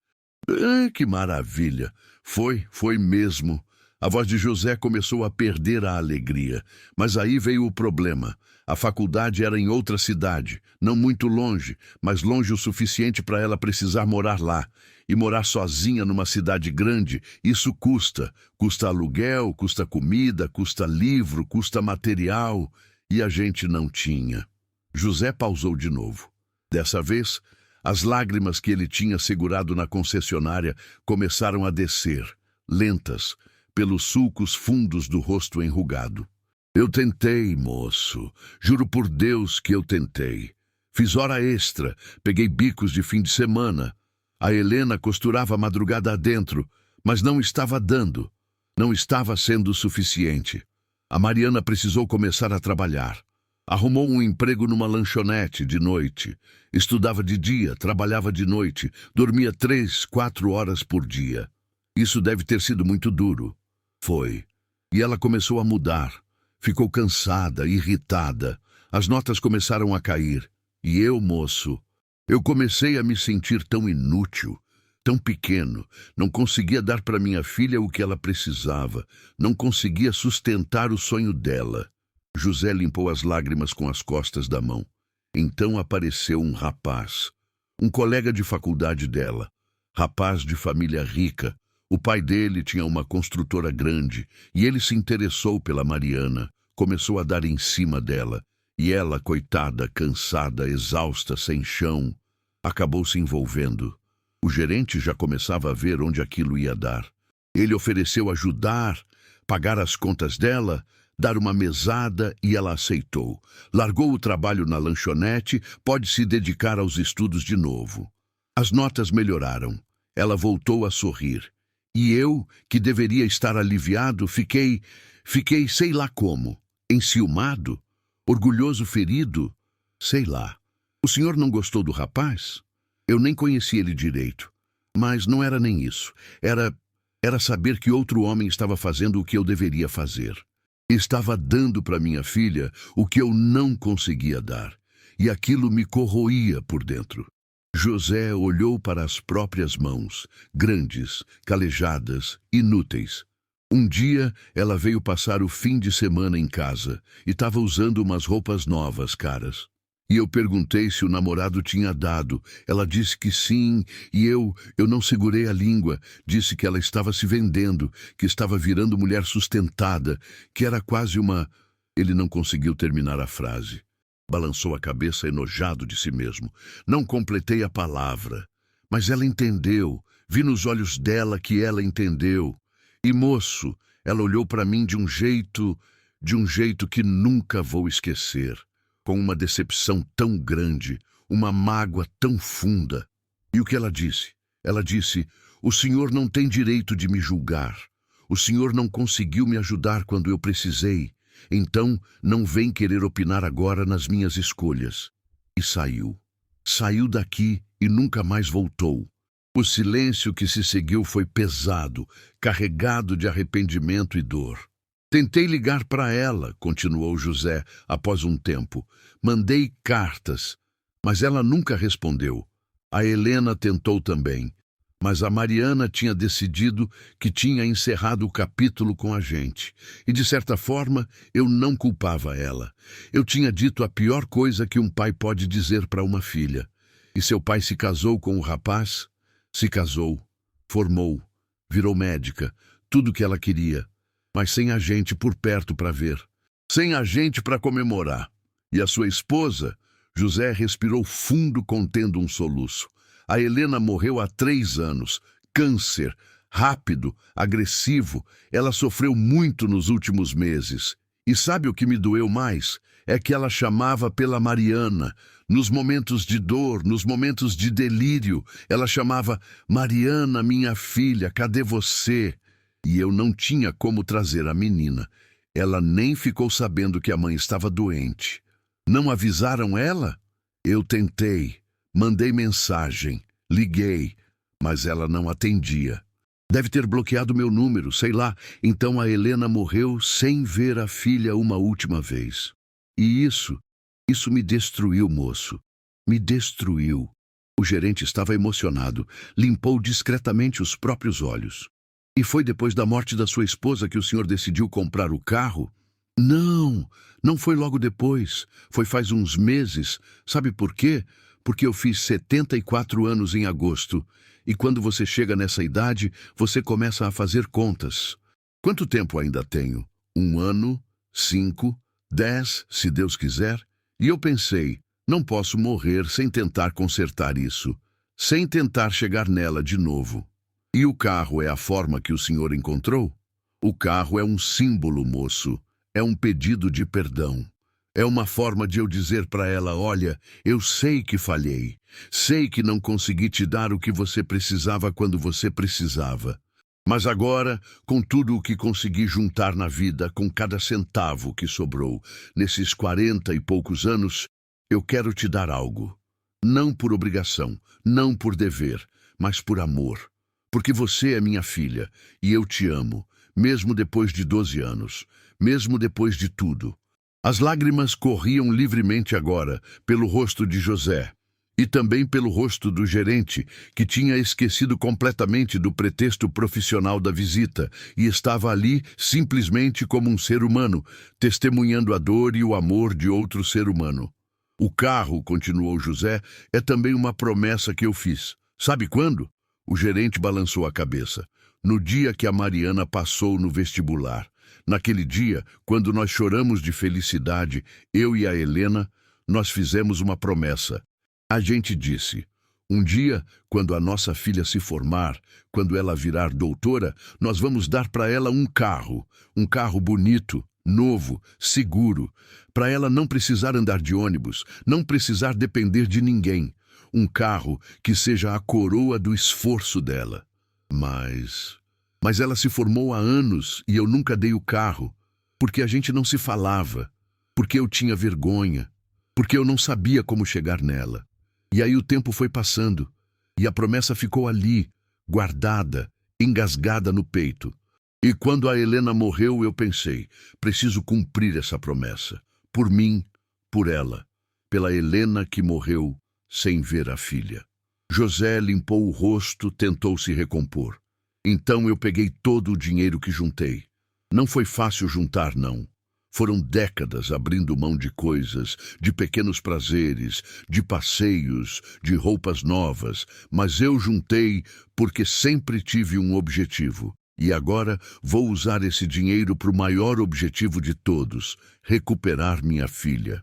Ah, que maravilha! Foi mesmo. A voz de José começou a perder a alegria. Mas aí veio o problema. A faculdade era em outra cidade, não muito longe, mas longe o suficiente para ela precisar morar lá. E morar sozinha numa cidade grande, isso custa. Custa aluguel, custa comida, custa livro, custa material. E a gente não tinha. José pausou de novo. Dessa vez, as lágrimas que ele tinha segurado na concessionária começaram a descer, lentas, pelos sulcos fundos do rosto enrugado. Eu tentei, moço. Juro por Deus que eu tentei. Fiz hora extra, peguei bicos de fim de semana. A Helena costurava a madrugada adentro, mas não estava dando. Não estava sendo suficiente. A Mariana precisou começar a trabalhar. Arrumou um emprego numa lanchonete de noite. Estudava de dia, trabalhava de noite, dormia 3, 4 horas por dia. Isso deve ter sido muito duro. Foi. E ela começou a mudar. Ficou cansada, irritada. As notas começaram a cair. E eu, moço, eu comecei a me sentir tão inútil, tão pequeno. Não conseguia dar para minha filha o que ela precisava. Não conseguia sustentar o sonho dela. José limpou as lágrimas com as costas da mão. Então apareceu um rapaz, um colega de faculdade dela. Rapaz de família rica. O pai dele tinha uma construtora grande e ele se interessou pela Mariana, começou a dar em cima dela. E ela, coitada, cansada, exausta, sem chão, acabou se envolvendo. O gerente já começava a ver onde aquilo ia dar. Ele ofereceu ajudar, pagar as contas dela, dar uma mesada e ela aceitou. Largou o trabalho na lanchonete, pode se dedicar aos estudos de novo. As notas melhoraram. Ela voltou a sorrir. E eu, que deveria estar aliviado, fiquei sei lá como, enciumado, orgulhoso, ferido, sei lá. O senhor não gostou do rapaz? Eu nem conheci ele direito. Mas não era nem isso. Era saber que outro homem estava fazendo o que eu deveria fazer. Estava dando para minha filha o que eu não conseguia dar. E aquilo me corroía por dentro. José olhou para as próprias mãos, grandes, calejadas, inúteis. Um dia, ela veio passar o fim de semana em casa e estava usando umas roupas novas, caras. E eu perguntei se o namorado tinha dado. Ela disse que sim, e eu não segurei a língua. Disse que ela estava se vendendo, que estava virando mulher sustentada, que era quase uma... Ele não conseguiu terminar a frase. Balançou a cabeça enojado de si mesmo. Não completei a palavra. Mas ela entendeu. Vi nos olhos dela que ela entendeu. E, moço, ela olhou para mim de um jeito que nunca vou esquecer. Com uma decepção tão grande, uma mágoa tão funda. E o que ela disse? Ela disse, o senhor não tem direito de me julgar. O senhor não conseguiu me ajudar quando eu precisei. Então, não vem querer opinar agora nas minhas escolhas. E saiu. Saiu daqui e nunca mais voltou. O silêncio que se seguiu foi pesado, carregado de arrependimento e dor. Tentei ligar para ela, continuou José, após um tempo. Mandei cartas, mas ela nunca respondeu. A Helena tentou também, mas a Mariana tinha decidido que tinha encerrado o capítulo com a gente. E, de certa forma, eu não culpava ela. Eu tinha dito a pior coisa que um pai pode dizer para uma filha. E seu pai se casou com o rapaz? Se casou, formou, virou médica, tudo o que ela queria. Mas sem a gente por perto para ver. Sem a gente para comemorar. E a sua esposa? José respirou fundo, contendo um soluço. A Helena morreu há 3 anos. Câncer, rápido, agressivo. Ela sofreu muito nos últimos meses. E sabe o que me doeu mais? É que ela chamava pela Mariana. Nos momentos de dor, nos momentos de delírio, ela chamava, Mariana, minha filha, cadê você? E eu não tinha como trazer a menina. Ela nem ficou sabendo que a mãe estava doente. Não avisaram ela? Eu tentei, mandei mensagem, liguei, mas ela não atendia. Deve ter bloqueado meu número, sei lá. Então a Helena morreu sem ver a filha uma última vez. E isso me destruiu, moço. Me destruiu. O gerente estava emocionado, limpou discretamente os próprios olhos. E foi depois da morte da sua esposa que o senhor decidiu comprar o carro? Não, não foi logo depois. Foi faz uns meses. Sabe por quê? Porque eu fiz 74 anos em agosto. E quando você chega nessa idade, você começa a fazer contas. Quanto tempo ainda tenho? 1 ano? 5? 10, se Deus quiser? E eu pensei, não posso morrer sem tentar consertar isso, sem tentar chegar nela de novo. E o carro é a forma que o senhor encontrou? O carro é um símbolo, moço. É um pedido de perdão. É uma forma de eu dizer para ela, olha, eu sei que falhei. Sei que não consegui te dar o que você precisava quando você precisava. Mas agora, com tudo o que consegui juntar na vida, com cada centavo que sobrou, nesses 40 e poucos anos, eu quero te dar algo. Não por obrigação, não por dever, mas por amor. Porque você é minha filha, e eu te amo, mesmo depois de 12 anos, mesmo depois de tudo. As lágrimas corriam livremente agora pelo rosto de José e também pelo rosto do gerente, que tinha esquecido completamente do pretexto profissional da visita e estava ali simplesmente como um ser humano, testemunhando a dor e o amor de outro ser humano. O carro, continuou José, é também uma promessa que eu fiz. Sabe quando? O gerente balançou a cabeça. No dia que a Mariana passou no vestibular. Naquele dia, quando nós choramos de felicidade, eu e a Helena, nós fizemos uma promessa. A gente disse, um dia, quando a nossa filha se formar, quando ela virar doutora, nós vamos dar para ela um carro bonito, novo, seguro, para ela não precisar andar de ônibus, não precisar depender de ninguém. Um carro que seja a coroa do esforço dela. Mas ela se formou há anos e eu nunca dei o carro, porque a gente não se falava, porque eu tinha vergonha, porque eu não sabia como chegar nela. E aí o tempo foi passando, e a promessa ficou ali, guardada, engasgada no peito. E quando a Helena morreu, eu pensei, preciso cumprir essa promessa, por mim, por ela, pela Helena que morreu sem ver a filha. José limpou o rosto, tentou se recompor. Então eu peguei todo o dinheiro que juntei. Não foi fácil juntar, não. Foram décadas abrindo mão de coisas, de pequenos prazeres, de passeios, de roupas novas, mas eu juntei porque sempre tive um objetivo. E agora vou usar esse dinheiro para o maior objetivo de todos, recuperar minha filha.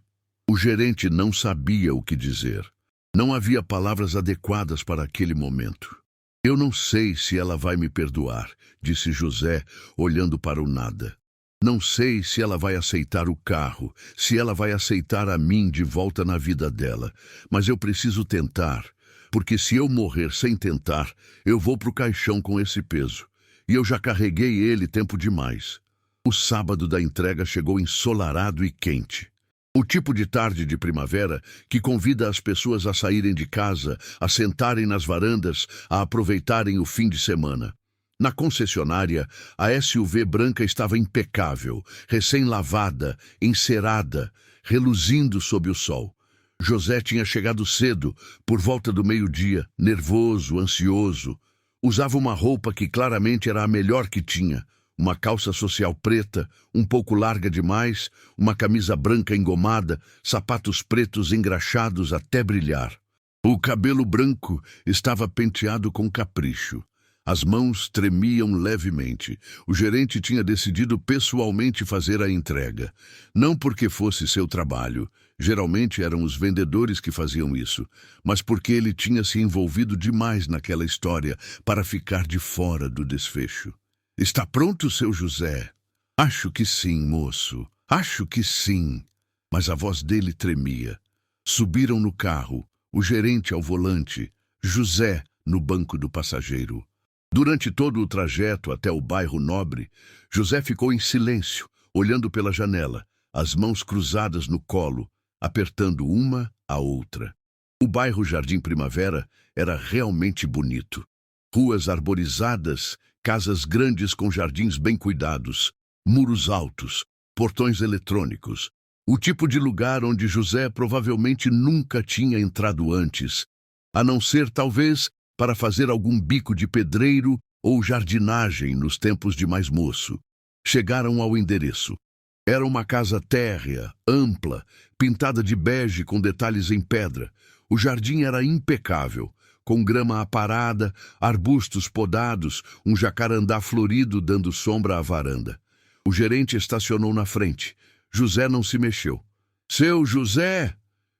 O gerente não sabia o que dizer. Não havia palavras adequadas para aquele momento. Eu não sei se ela vai me perdoar, disse José, olhando para o nada. Não sei se ela vai aceitar o carro, se ela vai aceitar a mim de volta na vida dela, mas eu preciso tentar, porque se eu morrer sem tentar, eu vou para o caixão com esse peso. E eu já carreguei ele tempo demais. O sábado da entrega chegou ensolarado e quente. O tipo de tarde de primavera que convida as pessoas a saírem de casa, a sentarem nas varandas, a aproveitarem o fim de semana. Na concessionária, a SUV branca estava impecável, recém-lavada, encerada, reluzindo sob o sol. José tinha chegado cedo, por volta do meio-dia, nervoso, ansioso. Usava uma roupa que claramente era a melhor que tinha. Uma calça social preta, um pouco larga demais, uma camisa branca engomada, sapatos pretos engraxados até brilhar. O cabelo branco estava penteado com capricho. As mãos tremiam levemente. O gerente tinha decidido pessoalmente fazer a entrega. Não porque fosse seu trabalho, geralmente eram os vendedores que faziam isso, mas porque ele tinha se envolvido demais naquela história para ficar de fora do desfecho. Está pronto, seu José? Acho que sim, moço. Acho que sim. Mas a voz dele tremia. Subiram no carro, o gerente ao volante, José no banco do passageiro. Durante todo o trajeto até o bairro Nobre, José ficou em silêncio, olhando pela janela, as mãos cruzadas no colo, apertando uma a outra. O bairro Jardim Primavera era realmente bonito. Ruas arborizadas, casas grandes com jardins bem cuidados, muros altos, portões eletrônicos. O tipo de lugar onde José provavelmente nunca tinha entrado antes, a não ser, talvez, para fazer algum bico de pedreiro ou jardinagem nos tempos de mais moço. Chegaram ao endereço. Era uma casa térrea, ampla, pintada de bege com detalhes em pedra. O jardim era impecável, com grama aparada, arbustos podados, um jacarandá florido dando sombra à varanda. O gerente estacionou na frente. José não se mexeu. Seu José,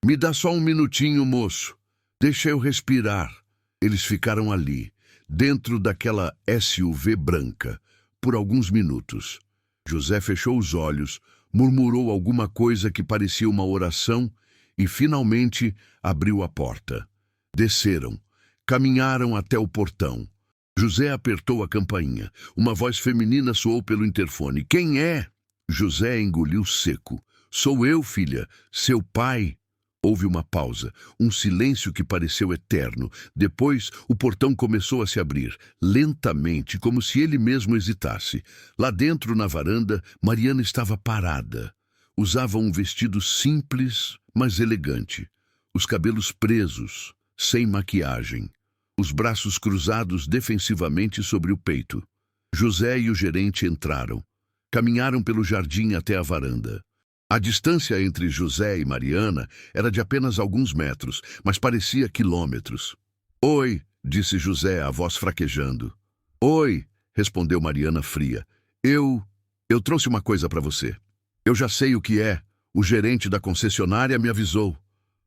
me dá só um minutinho, moço. Deixa eu respirar. Eles ficaram ali, dentro daquela SUV branca, por alguns minutos. José fechou os olhos, murmurou alguma coisa que parecia uma oração e, finalmente, abriu a porta. Desceram. Caminharam até o portão. José apertou a campainha. Uma voz feminina soou pelo interfone. Quem é? José engoliu seco. Sou eu, filha, seu pai. Houve uma pausa, um silêncio que pareceu eterno. Depois, o portão começou a se abrir, lentamente, como se ele mesmo hesitasse. Lá dentro, na varanda, Mariana estava parada. Usava um vestido simples, mas elegante. Os cabelos presos, sem maquiagem. Os braços cruzados defensivamente sobre o peito. José e o gerente entraram. Caminharam pelo jardim até a varanda. A distância entre José e Mariana era de apenas alguns metros, mas parecia quilômetros. Oi, disse José, a voz fraquejando. Oi, respondeu Mariana fria. Eu trouxe uma coisa para você. Eu já sei o que é. O gerente da concessionária me avisou.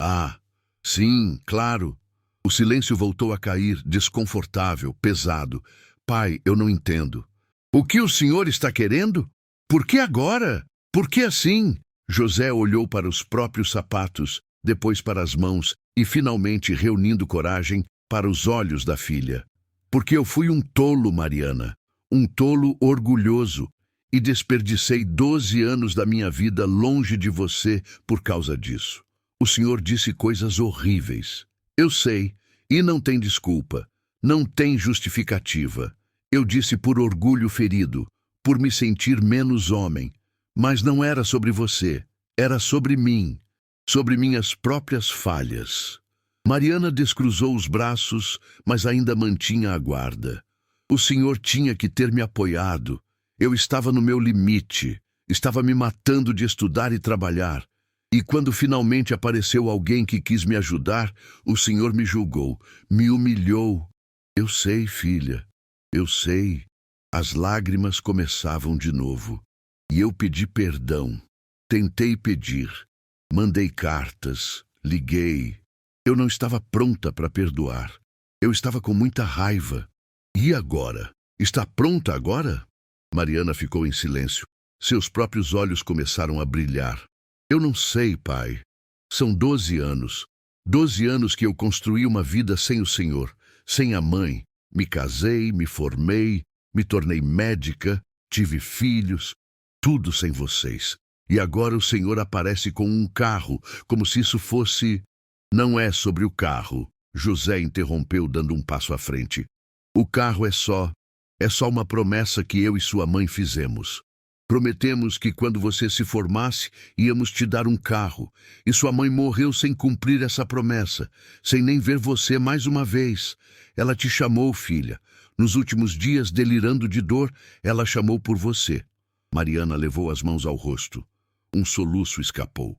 Ah, sim, claro. O silêncio voltou a cair, desconfortável, pesado. Pai, eu não entendo. O que o senhor está querendo? Por que agora? Por que assim? José olhou para os próprios sapatos, depois para as mãos e, finalmente, reunindo coragem, para os olhos da filha. Porque eu fui um tolo, Mariana. Um tolo orgulhoso. E desperdicei 12 anos da minha vida longe de você por causa disso. O senhor disse coisas horríveis. Eu sei, e não tem desculpa. Não tem justificativa. Eu disse por orgulho ferido, por me sentir menos homem. Mas não era sobre você, era sobre mim, sobre minhas próprias falhas. Mariana descruzou os braços, mas ainda mantinha a guarda. O senhor tinha que ter me apoiado. Eu estava no meu limite, estava me matando de estudar e trabalhar. E quando finalmente apareceu alguém que quis me ajudar, o senhor me julgou, me humilhou. Eu sei, filha, eu sei. As lágrimas começavam de novo. E eu pedi perdão. Tentei pedir. Mandei cartas. Liguei. Eu não estava pronta para perdoar. Eu estava com muita raiva. E agora? Está pronta agora? Mariana ficou em silêncio. Seus próprios olhos começaram a brilhar. Eu não sei, pai. São 12 anos. 12 anos que eu construí uma vida sem o senhor, sem a mãe. Me casei, me formei, me tornei médica, tive filhos. Tudo sem vocês. E agora o senhor aparece com um carro, como se isso fosse... Não é sobre o carro. José interrompeu, dando um passo à frente. O carro é só uma promessa que eu e sua mãe fizemos. Prometemos que quando você se formasse, íamos te dar um carro. E sua mãe morreu sem cumprir essa promessa, sem nem ver você mais uma vez. Ela te chamou, filha. Nos últimos dias, delirando de dor, ela chamou por você. Mariana levou as mãos ao rosto. Um soluço escapou.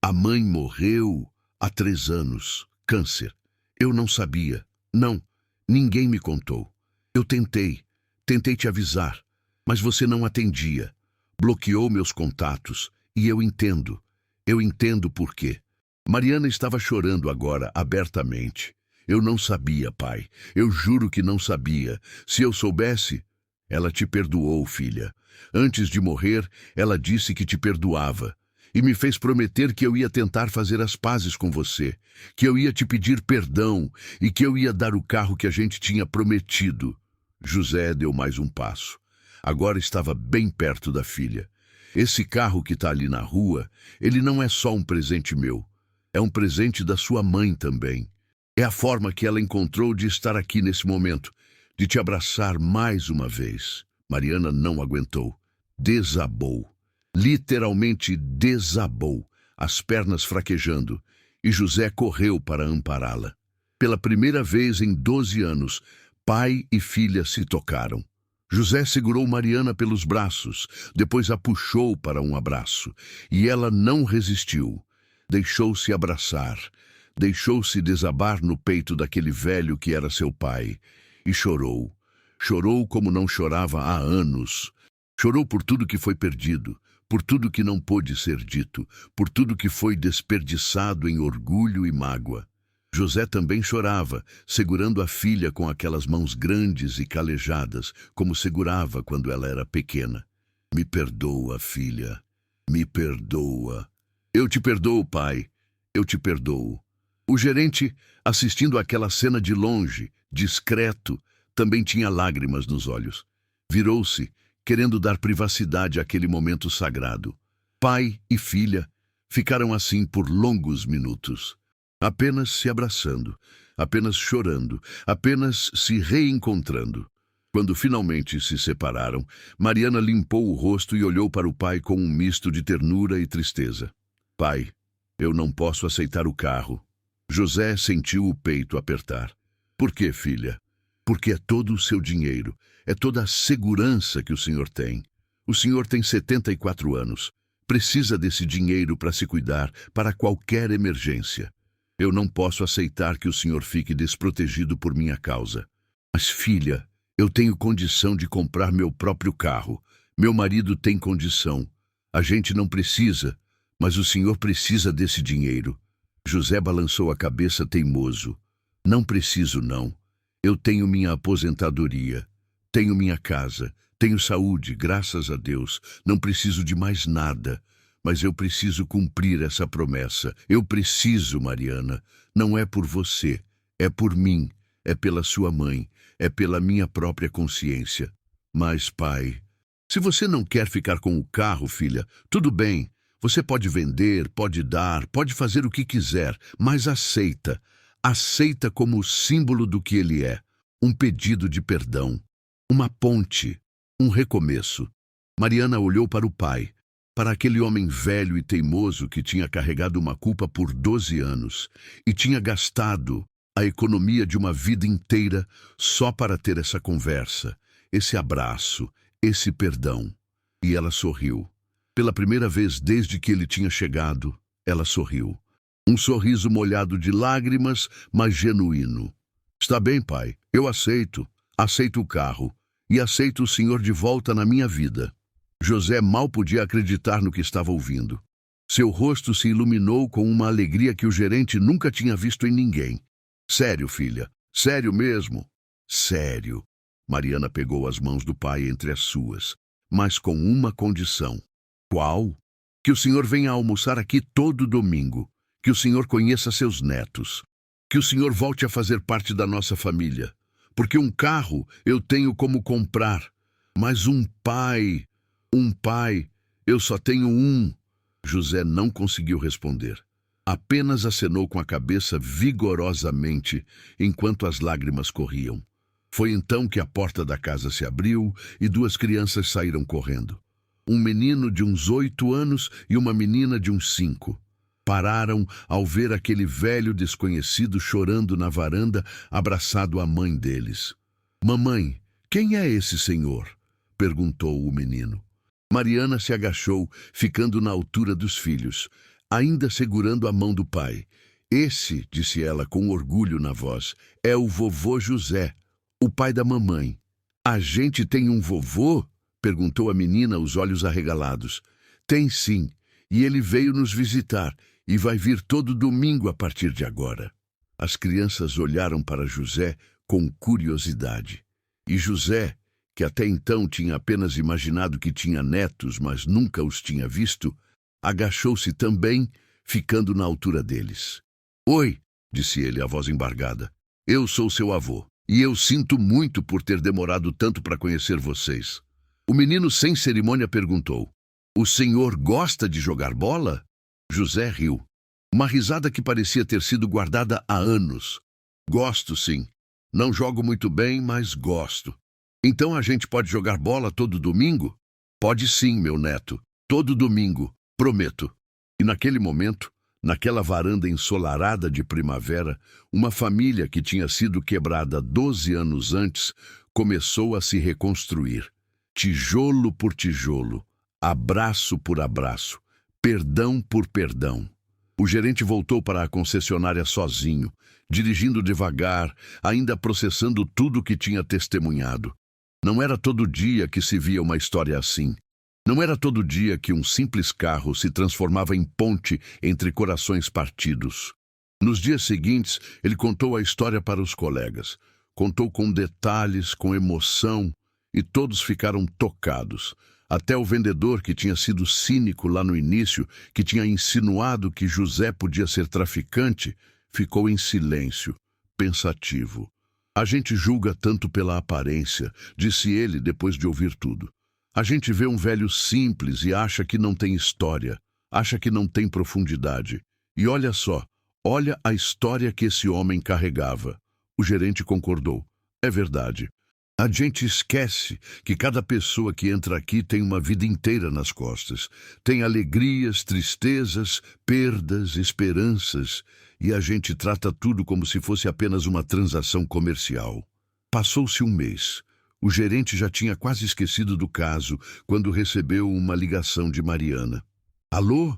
A mãe morreu há 3 anos. Câncer. Eu não sabia. Não, ninguém me contou. Eu tentei te avisar, mas você não atendia. Bloqueou meus contatos, e eu entendo por quê. Mariana estava chorando agora, abertamente. Eu não sabia, pai. Eu juro que não sabia. Se eu soubesse... Ela te perdoou, filha. Antes de morrer, ela disse que te perdoava. E me fez prometer que eu ia tentar fazer as pazes com você, que eu ia te pedir perdão e que eu ia dar o carro que a gente tinha prometido. José deu mais um passo. Agora estava bem perto da filha. Esse carro que está ali na rua, ele não é só um presente meu. É um presente da sua mãe também. É a forma que ela encontrou de estar aqui nesse momento, de te abraçar mais uma vez. Mariana não aguentou. Desabou. Literalmente desabou, as pernas fraquejando, e José correu para ampará-la. Pela primeira vez em 12 anos, pai e filha se tocaram. José segurou Mariana pelos braços, depois a puxou para um abraço, e ela não resistiu. Deixou-se abraçar, deixou-se desabar no peito daquele velho que era seu pai, e chorou. Chorou como não chorava há anos. Chorou por tudo que foi perdido, por tudo que não pôde ser dito, por tudo que foi desperdiçado em orgulho e mágoa. José também chorava, segurando a filha com aquelas mãos grandes e calejadas, como segurava quando ela era pequena. Me perdoa, filha. Me perdoa. Eu te perdoo, pai. Eu te perdoo. O gerente, assistindo àquela cena de longe, discreto, também tinha lágrimas nos olhos. Virou-se, querendo dar privacidade àquele momento sagrado. Pai e filha ficaram assim por longos minutos, apenas se abraçando, apenas chorando, apenas se reencontrando. Quando finalmente se separaram, Mariana limpou o rosto e olhou para o pai com um misto de ternura e tristeza. Pai, eu não posso aceitar o carro. José sentiu o peito apertar. Por quê, filha? Porque é todo o seu dinheiro, é toda a segurança que o senhor tem. O senhor tem 74 anos. Precisa desse dinheiro para se cuidar, para qualquer emergência. Eu não posso aceitar que o senhor fique desprotegido por minha causa. Mas, filha, eu tenho condição de comprar meu próprio carro. Meu marido tem condição. A gente não precisa, mas o senhor precisa desse dinheiro. José balançou a cabeça teimoso. Não preciso, não. Eu tenho minha aposentadoria. Tenho minha casa, tenho saúde, graças a Deus. Não preciso de mais nada. Mas eu preciso cumprir essa promessa. Eu preciso, Mariana. Não é por você, é por mim, é pela sua mãe, é pela minha própria consciência. Mas, pai, se você não quer ficar com o carro, filha, tudo bem. Você pode vender, pode dar, pode fazer o que quiser, mas aceita. Aceita como símbolo do que ele é. Um pedido de perdão. Uma ponte, um recomeço. Mariana olhou para o pai, para aquele homem velho e teimoso que tinha carregado uma culpa por 12 anos e tinha gastado a economia de uma vida inteira só para ter essa conversa, esse abraço, esse perdão. E ela sorriu. Pela primeira vez desde que ele tinha chegado, ela sorriu. Um sorriso molhado de lágrimas, mas genuíno. Está bem, pai, eu aceito. Aceito o carro e aceito o senhor de volta na minha vida. José mal podia acreditar no que estava ouvindo. Seu rosto se iluminou com uma alegria que o gerente nunca tinha visto em ninguém. Sério, filha? Sério mesmo? Sério. Mariana pegou as mãos do pai entre as suas, mas com uma condição. Qual? Que o senhor venha almoçar aqui todo domingo. Que o senhor conheça seus netos. Que o senhor volte a fazer parte da nossa família. Porque um carro eu tenho como comprar, mas um pai, eu só tenho um. José não conseguiu responder. Apenas acenou com a cabeça vigorosamente, enquanto as lágrimas corriam. Foi então que a porta da casa se abriu e duas crianças saíram correndo. Um menino de uns 8 anos e uma menina de uns 5. Pararam ao ver aquele velho desconhecido chorando na varanda, abraçado à mãe deles. Mamãe, quem é esse senhor? Perguntou o menino. Mariana se agachou, ficando na altura dos filhos, ainda segurando a mão do pai. Esse, disse ela com orgulho na voz, é o vovô José, o pai da mamãe. A gente tem um vovô? Perguntou a menina, os olhos arregalados. Tem sim, e ele veio nos visitar. E vai vir todo domingo a partir de agora. As crianças olharam para José com curiosidade. E José, que até então tinha apenas imaginado que tinha netos, mas nunca os tinha visto, agachou-se também, ficando na altura deles. Oi, disse ele, a voz embargada. Eu sou seu avô, e eu sinto muito por ter demorado tanto para conhecer vocês. O menino sem cerimônia perguntou. O senhor gosta de jogar bola? José riu. Uma risada que parecia ter sido guardada há anos. Gosto, sim. Não jogo muito bem, mas gosto. Então a gente pode jogar bola todo domingo? Pode sim, meu neto. Todo domingo, prometo. E naquele momento, naquela varanda ensolarada de primavera, uma família que tinha sido quebrada 12 anos antes começou a se reconstruir. Tijolo por tijolo, abraço por abraço, perdão por perdão. O gerente voltou para a concessionária sozinho, dirigindo devagar, ainda processando tudo que tinha testemunhado. Não era todo dia que se via uma história assim. Não era todo dia que um simples carro se transformava em ponte entre corações partidos. Nos dias seguintes, ele contou a história para os colegas. Contou com detalhes, com emoção, e todos ficaram tocados. Até o vendedor, que tinha sido cínico lá no início, que tinha insinuado que José podia ser traficante, ficou em silêncio, pensativo. A gente julga tanto pela aparência, disse ele depois de ouvir tudo. A gente vê um velho simples e acha que não tem história, acha que não tem profundidade. E olha só, olha a história que esse homem carregava. O gerente concordou. É verdade. A gente esquece que cada pessoa que entra aqui tem uma vida inteira nas costas. Tem alegrias, tristezas, perdas, esperanças. E a gente trata tudo como se fosse apenas uma transação comercial. Passou-se um mês. O gerente já tinha quase esquecido do caso quando recebeu uma ligação de Mariana. Alô?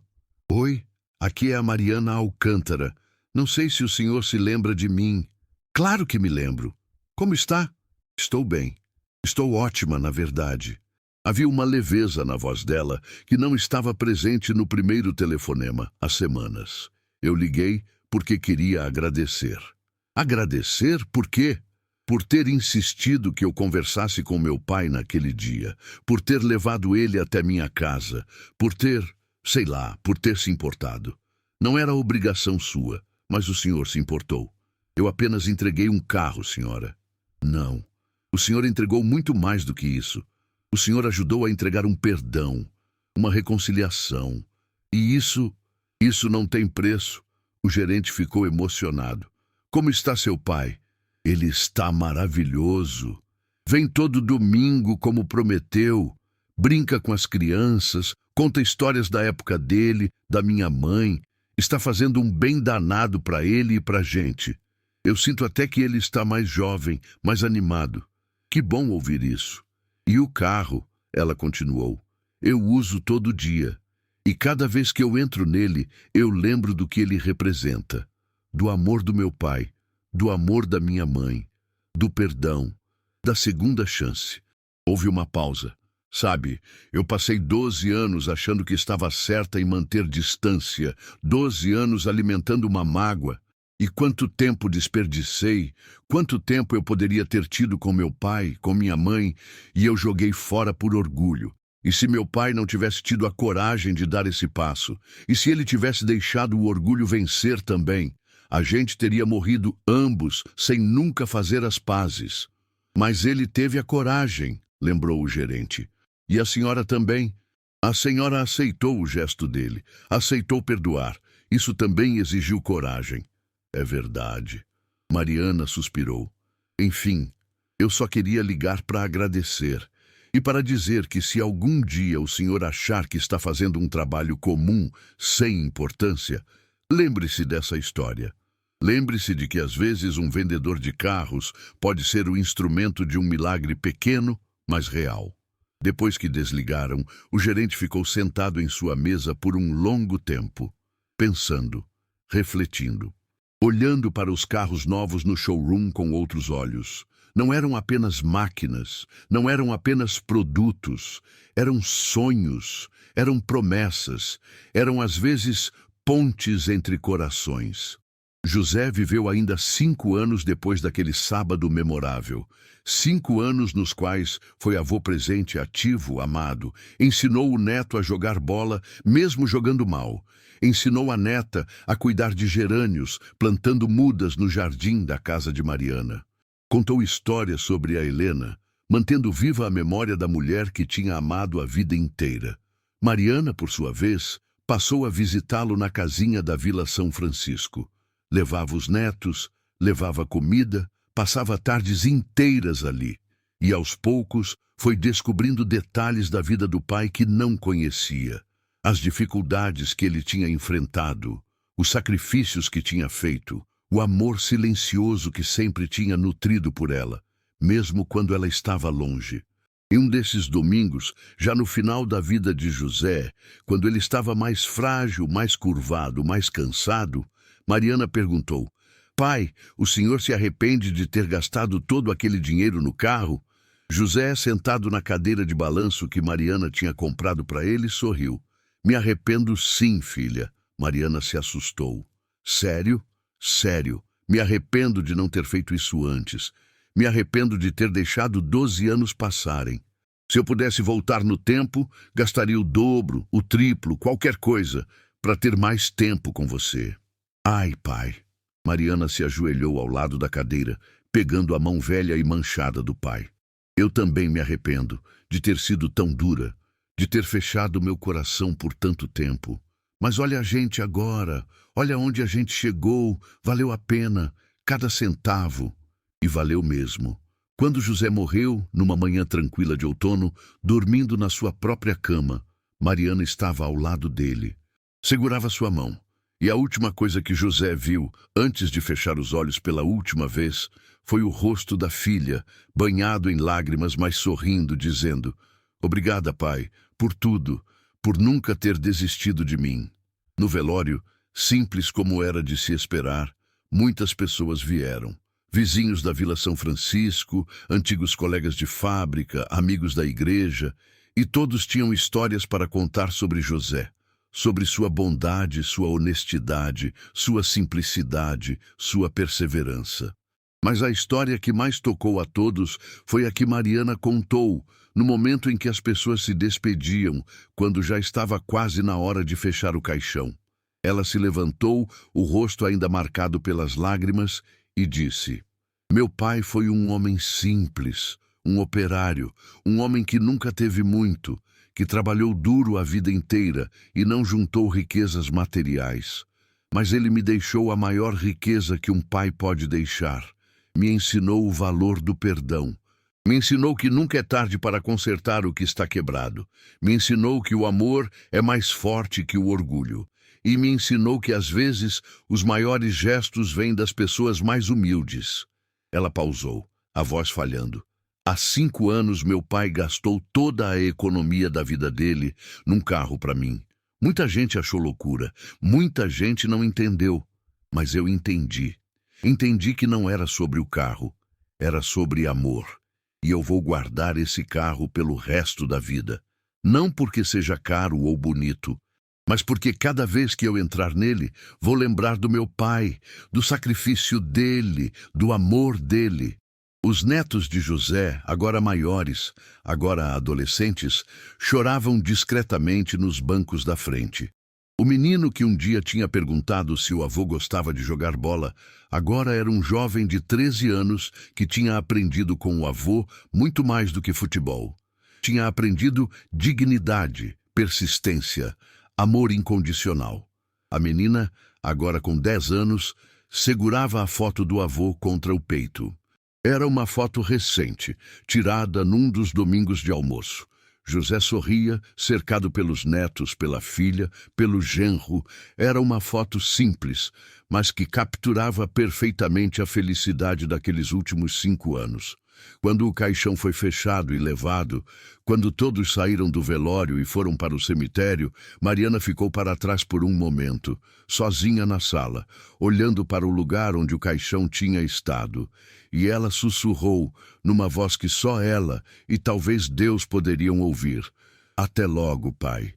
Oi, aqui é a Mariana Alcântara. Não sei se o senhor se lembra de mim. Claro que me lembro. Como está? Estou bem. Estou ótima, na verdade. Havia uma leveza na voz dela que não estava presente no primeiro telefonema, há semanas. Eu liguei porque queria agradecer. Agradecer por quê? Por ter insistido que eu conversasse com meu pai naquele dia, por ter levado ele até minha casa, por ter, sei lá, por ter se importado. Não era obrigação sua, mas o senhor se importou. Eu apenas entreguei um carro, senhora. Não. O senhor entregou muito mais do que isso. O senhor ajudou a entregar um perdão, uma reconciliação. E isso não tem preço. O gerente ficou emocionado. Como está seu pai? Ele está maravilhoso. Vem todo domingo como prometeu. Brinca com as crianças, conta histórias da época dele, da minha mãe. Está fazendo um bem danado para ele e para a gente. Eu sinto até que ele está mais jovem, mais animado. Que bom ouvir isso. E o carro, ela continuou, eu uso todo dia. E cada vez que eu entro nele, eu lembro do que ele representa. Do amor do meu pai, do amor da minha mãe, do perdão, da segunda chance. Houve uma pausa. Sabe, eu passei 12 anos achando que estava certa em manter distância, 12 anos alimentando uma mágoa. E quanto tempo desperdicei, quanto tempo eu poderia ter tido com meu pai, com minha mãe, e eu joguei fora por orgulho. E se meu pai não tivesse tido a coragem de dar esse passo, e se ele tivesse deixado o orgulho vencer também, a gente teria morrido ambos sem nunca fazer as pazes. Mas ele teve a coragem, lembrou o gerente. E a senhora também. A senhora aceitou o gesto dele, aceitou perdoar. Isso também exigiu coragem. É verdade. Mariana suspirou. Enfim, eu só queria ligar para agradecer. E para dizer que se algum dia o senhor achar que está fazendo um trabalho comum, sem importância, lembre-se dessa história. Lembre-se de que às vezes um vendedor de carros pode ser o instrumento de um milagre pequeno, mas real. Depois que desligaram, o gerente ficou sentado em sua mesa por um longo tempo, pensando, refletindo, olhando para os carros novos no showroom com outros olhos. Não eram apenas máquinas, não eram apenas produtos, eram sonhos, eram promessas, eram às vezes pontes entre corações. José viveu ainda 5 anos depois daquele sábado memorável. 5 anos nos quais foi avô presente, ativo, amado. Ensinou o neto a jogar bola, mesmo jogando mal. Ensinou a neta a cuidar de gerânios, plantando mudas no jardim da casa de Mariana. Contou histórias sobre a Helena, mantendo viva a memória da mulher que tinha amado a vida inteira. Mariana, por sua vez, passou a visitá-lo na casinha da Vila São Francisco. Levava os netos, levava comida, passava tardes inteiras ali. E aos poucos foi descobrindo detalhes da vida do pai que não conhecia. As dificuldades que ele tinha enfrentado, os sacrifícios que tinha feito, o amor silencioso que sempre tinha nutrido por ela, mesmo quando ela estava longe. Em um desses domingos, já no final da vida de José, quando ele estava mais frágil, mais curvado, mais cansado, Mariana perguntou: "Pai, o senhor se arrepende de ter gastado todo aquele dinheiro no carro?" José, sentado na cadeira de balanço que Mariana tinha comprado para ele, sorriu. "Me arrependo sim, filha." Mariana se assustou. "Sério? Sério. Me arrependo de não ter feito isso antes. Me arrependo de ter deixado 12 anos passarem. Se eu pudesse voltar no tempo, gastaria o dobro, o triplo, qualquer coisa, para ter mais tempo com você." "Ai, pai." Mariana se ajoelhou ao lado da cadeira, pegando a mão velha e manchada do pai. "Eu também me arrependo de ter sido tão dura, de ter fechado meu coração por tanto tempo. Mas olha a gente agora, olha onde a gente chegou, valeu a pena, cada centavo." E valeu mesmo. Quando José morreu, numa manhã tranquila de outono, dormindo na sua própria cama, Mariana estava ao lado dele. Segurava sua mão. E a última coisa que José viu, antes de fechar os olhos pela última vez, foi o rosto da filha, banhado em lágrimas, mas sorrindo, dizendo: "Obrigada, pai, por tudo, por nunca ter desistido de mim." No velório, simples como era de se esperar, muitas pessoas vieram. Vizinhos da Vila São Francisco, antigos colegas de fábrica, amigos da igreja, e todos tinham histórias para contar sobre José, sobre sua bondade, sua honestidade, sua simplicidade, sua perseverança. Mas a história que mais tocou a todos foi a que Mariana contou, no momento em que as pessoas se despediam, quando já estava quase na hora de fechar o caixão. Ela se levantou, o rosto ainda marcado pelas lágrimas, e disse: "Meu pai foi um homem simples, um operário, um homem que nunca teve muito, que trabalhou duro a vida inteira e não juntou riquezas materiais. Mas ele me deixou a maior riqueza que um pai pode deixar. Me ensinou o valor do perdão. Me ensinou que nunca é tarde para consertar o que está quebrado. Me ensinou que o amor é mais forte que o orgulho. E me ensinou que, às vezes, os maiores gestos vêm das pessoas mais humildes." Ela pausou, a voz falhando. "Há 5 anos meu pai gastou toda a economia da vida dele num carro para mim. Muita gente achou loucura, muita gente não entendeu. Mas eu entendi. Entendi que não era sobre o carro, era sobre amor. E eu vou guardar esse carro pelo resto da vida. Não porque seja caro ou bonito, mas porque cada vez que eu entrar nele, vou lembrar do meu pai, do sacrifício dele, do amor dele." Os netos de José, agora maiores, agora adolescentes, choravam discretamente nos bancos da frente. O menino que um dia tinha perguntado se o avô gostava de jogar bola, agora era um jovem de 13 anos que tinha aprendido com o avô muito mais do que futebol. Tinha aprendido dignidade, persistência, amor incondicional. A menina, agora com 10 anos, segurava a foto do avô contra o peito. Era uma foto recente, tirada num dos domingos de almoço. José sorria, cercado pelos netos, pela filha, pelo genro. Era uma foto simples, mas que capturava perfeitamente a felicidade daqueles últimos 5 anos. Quando o caixão foi fechado e levado, quando todos saíram do velório e foram para o cemitério, Mariana ficou para trás por um momento, sozinha na sala, olhando para o lugar onde o caixão tinha estado. E ela sussurrou, numa voz que só ela e talvez Deus poderiam ouvir: "Até logo, pai.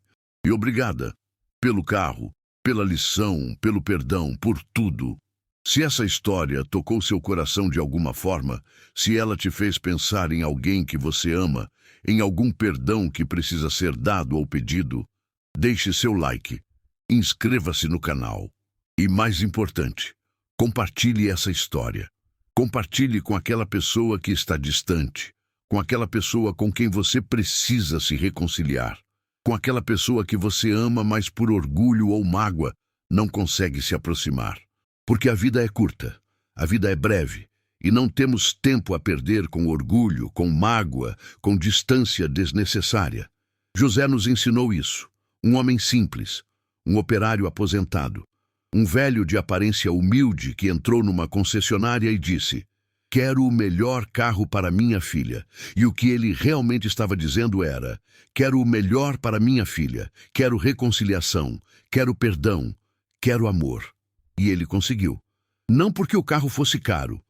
E obrigada. Pelo carro, pela lição, pelo perdão, por tudo." Se essa história tocou seu coração de alguma forma, se ela te fez pensar em alguém que você ama, em algum perdão que precisa ser dado ou pedido, deixe seu like, inscreva-se no canal e, mais importante, compartilhe essa história. Compartilhe com aquela pessoa que está distante, com aquela pessoa com quem você precisa se reconciliar. com aquela pessoa que você ama, mas por orgulho ou mágoa não consegue se aproximar. Porque a vida é curta, a vida é breve, e não temos tempo a perder com orgulho, com mágoa, com distância desnecessária. José nos ensinou isso. Um homem simples, um operário aposentado, um velho de aparência humilde que entrou numa concessionária e disse: "Quero o melhor carro para minha filha." E o que ele realmente estava dizendo era: "Quero o melhor para minha filha, quero reconciliação, quero perdão, quero amor." E ele conseguiu. Não porque o carro fosse caro,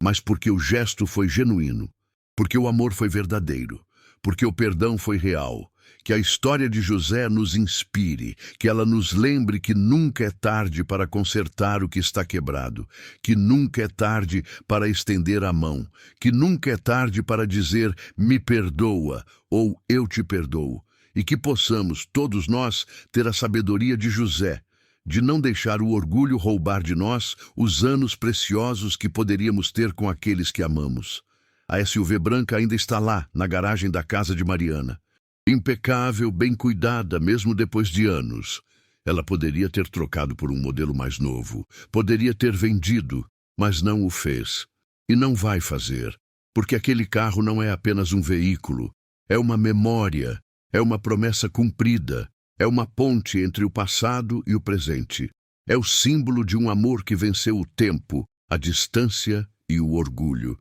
mas porque o gesto foi genuíno, porque o amor foi verdadeiro, porque o perdão foi real. Que a história de José nos inspire, que ela nos lembre que nunca é tarde para consertar o que está quebrado, que nunca é tarde para estender a mão, que nunca é tarde para dizer "me perdoa" ou "eu te perdoo", e que possamos, todos nós, ter a sabedoria de José, de não deixar o orgulho roubar de nós os anos preciosos que poderíamos ter com aqueles que amamos. A SUV branca ainda está lá, na garagem da casa de Mariana. Impecável, bem cuidada, mesmo depois de anos. Ela poderia ter trocado por um modelo mais novo, poderia ter vendido, mas não o fez. E não vai fazer, porque aquele carro não é apenas um veículo, é uma memória, é uma promessa cumprida, é uma ponte entre o passado e o presente. É o símbolo de um amor que venceu o tempo, a distância e o orgulho.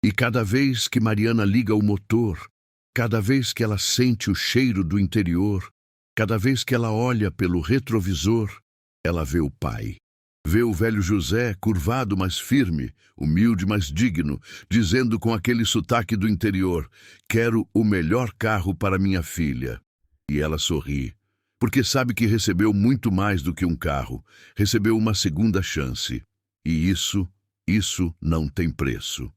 E cada vez que Mariana liga o motor, cada vez que ela sente o cheiro do interior, cada vez que ela olha pelo retrovisor, ela vê o pai. Vê o velho José, curvado, mas firme, humilde, mas digno, dizendo com aquele sotaque do interior: "Quero o melhor carro para minha filha." E ela sorri, porque sabe que recebeu muito mais do que um carro, recebeu uma segunda chance. E isso não tem preço.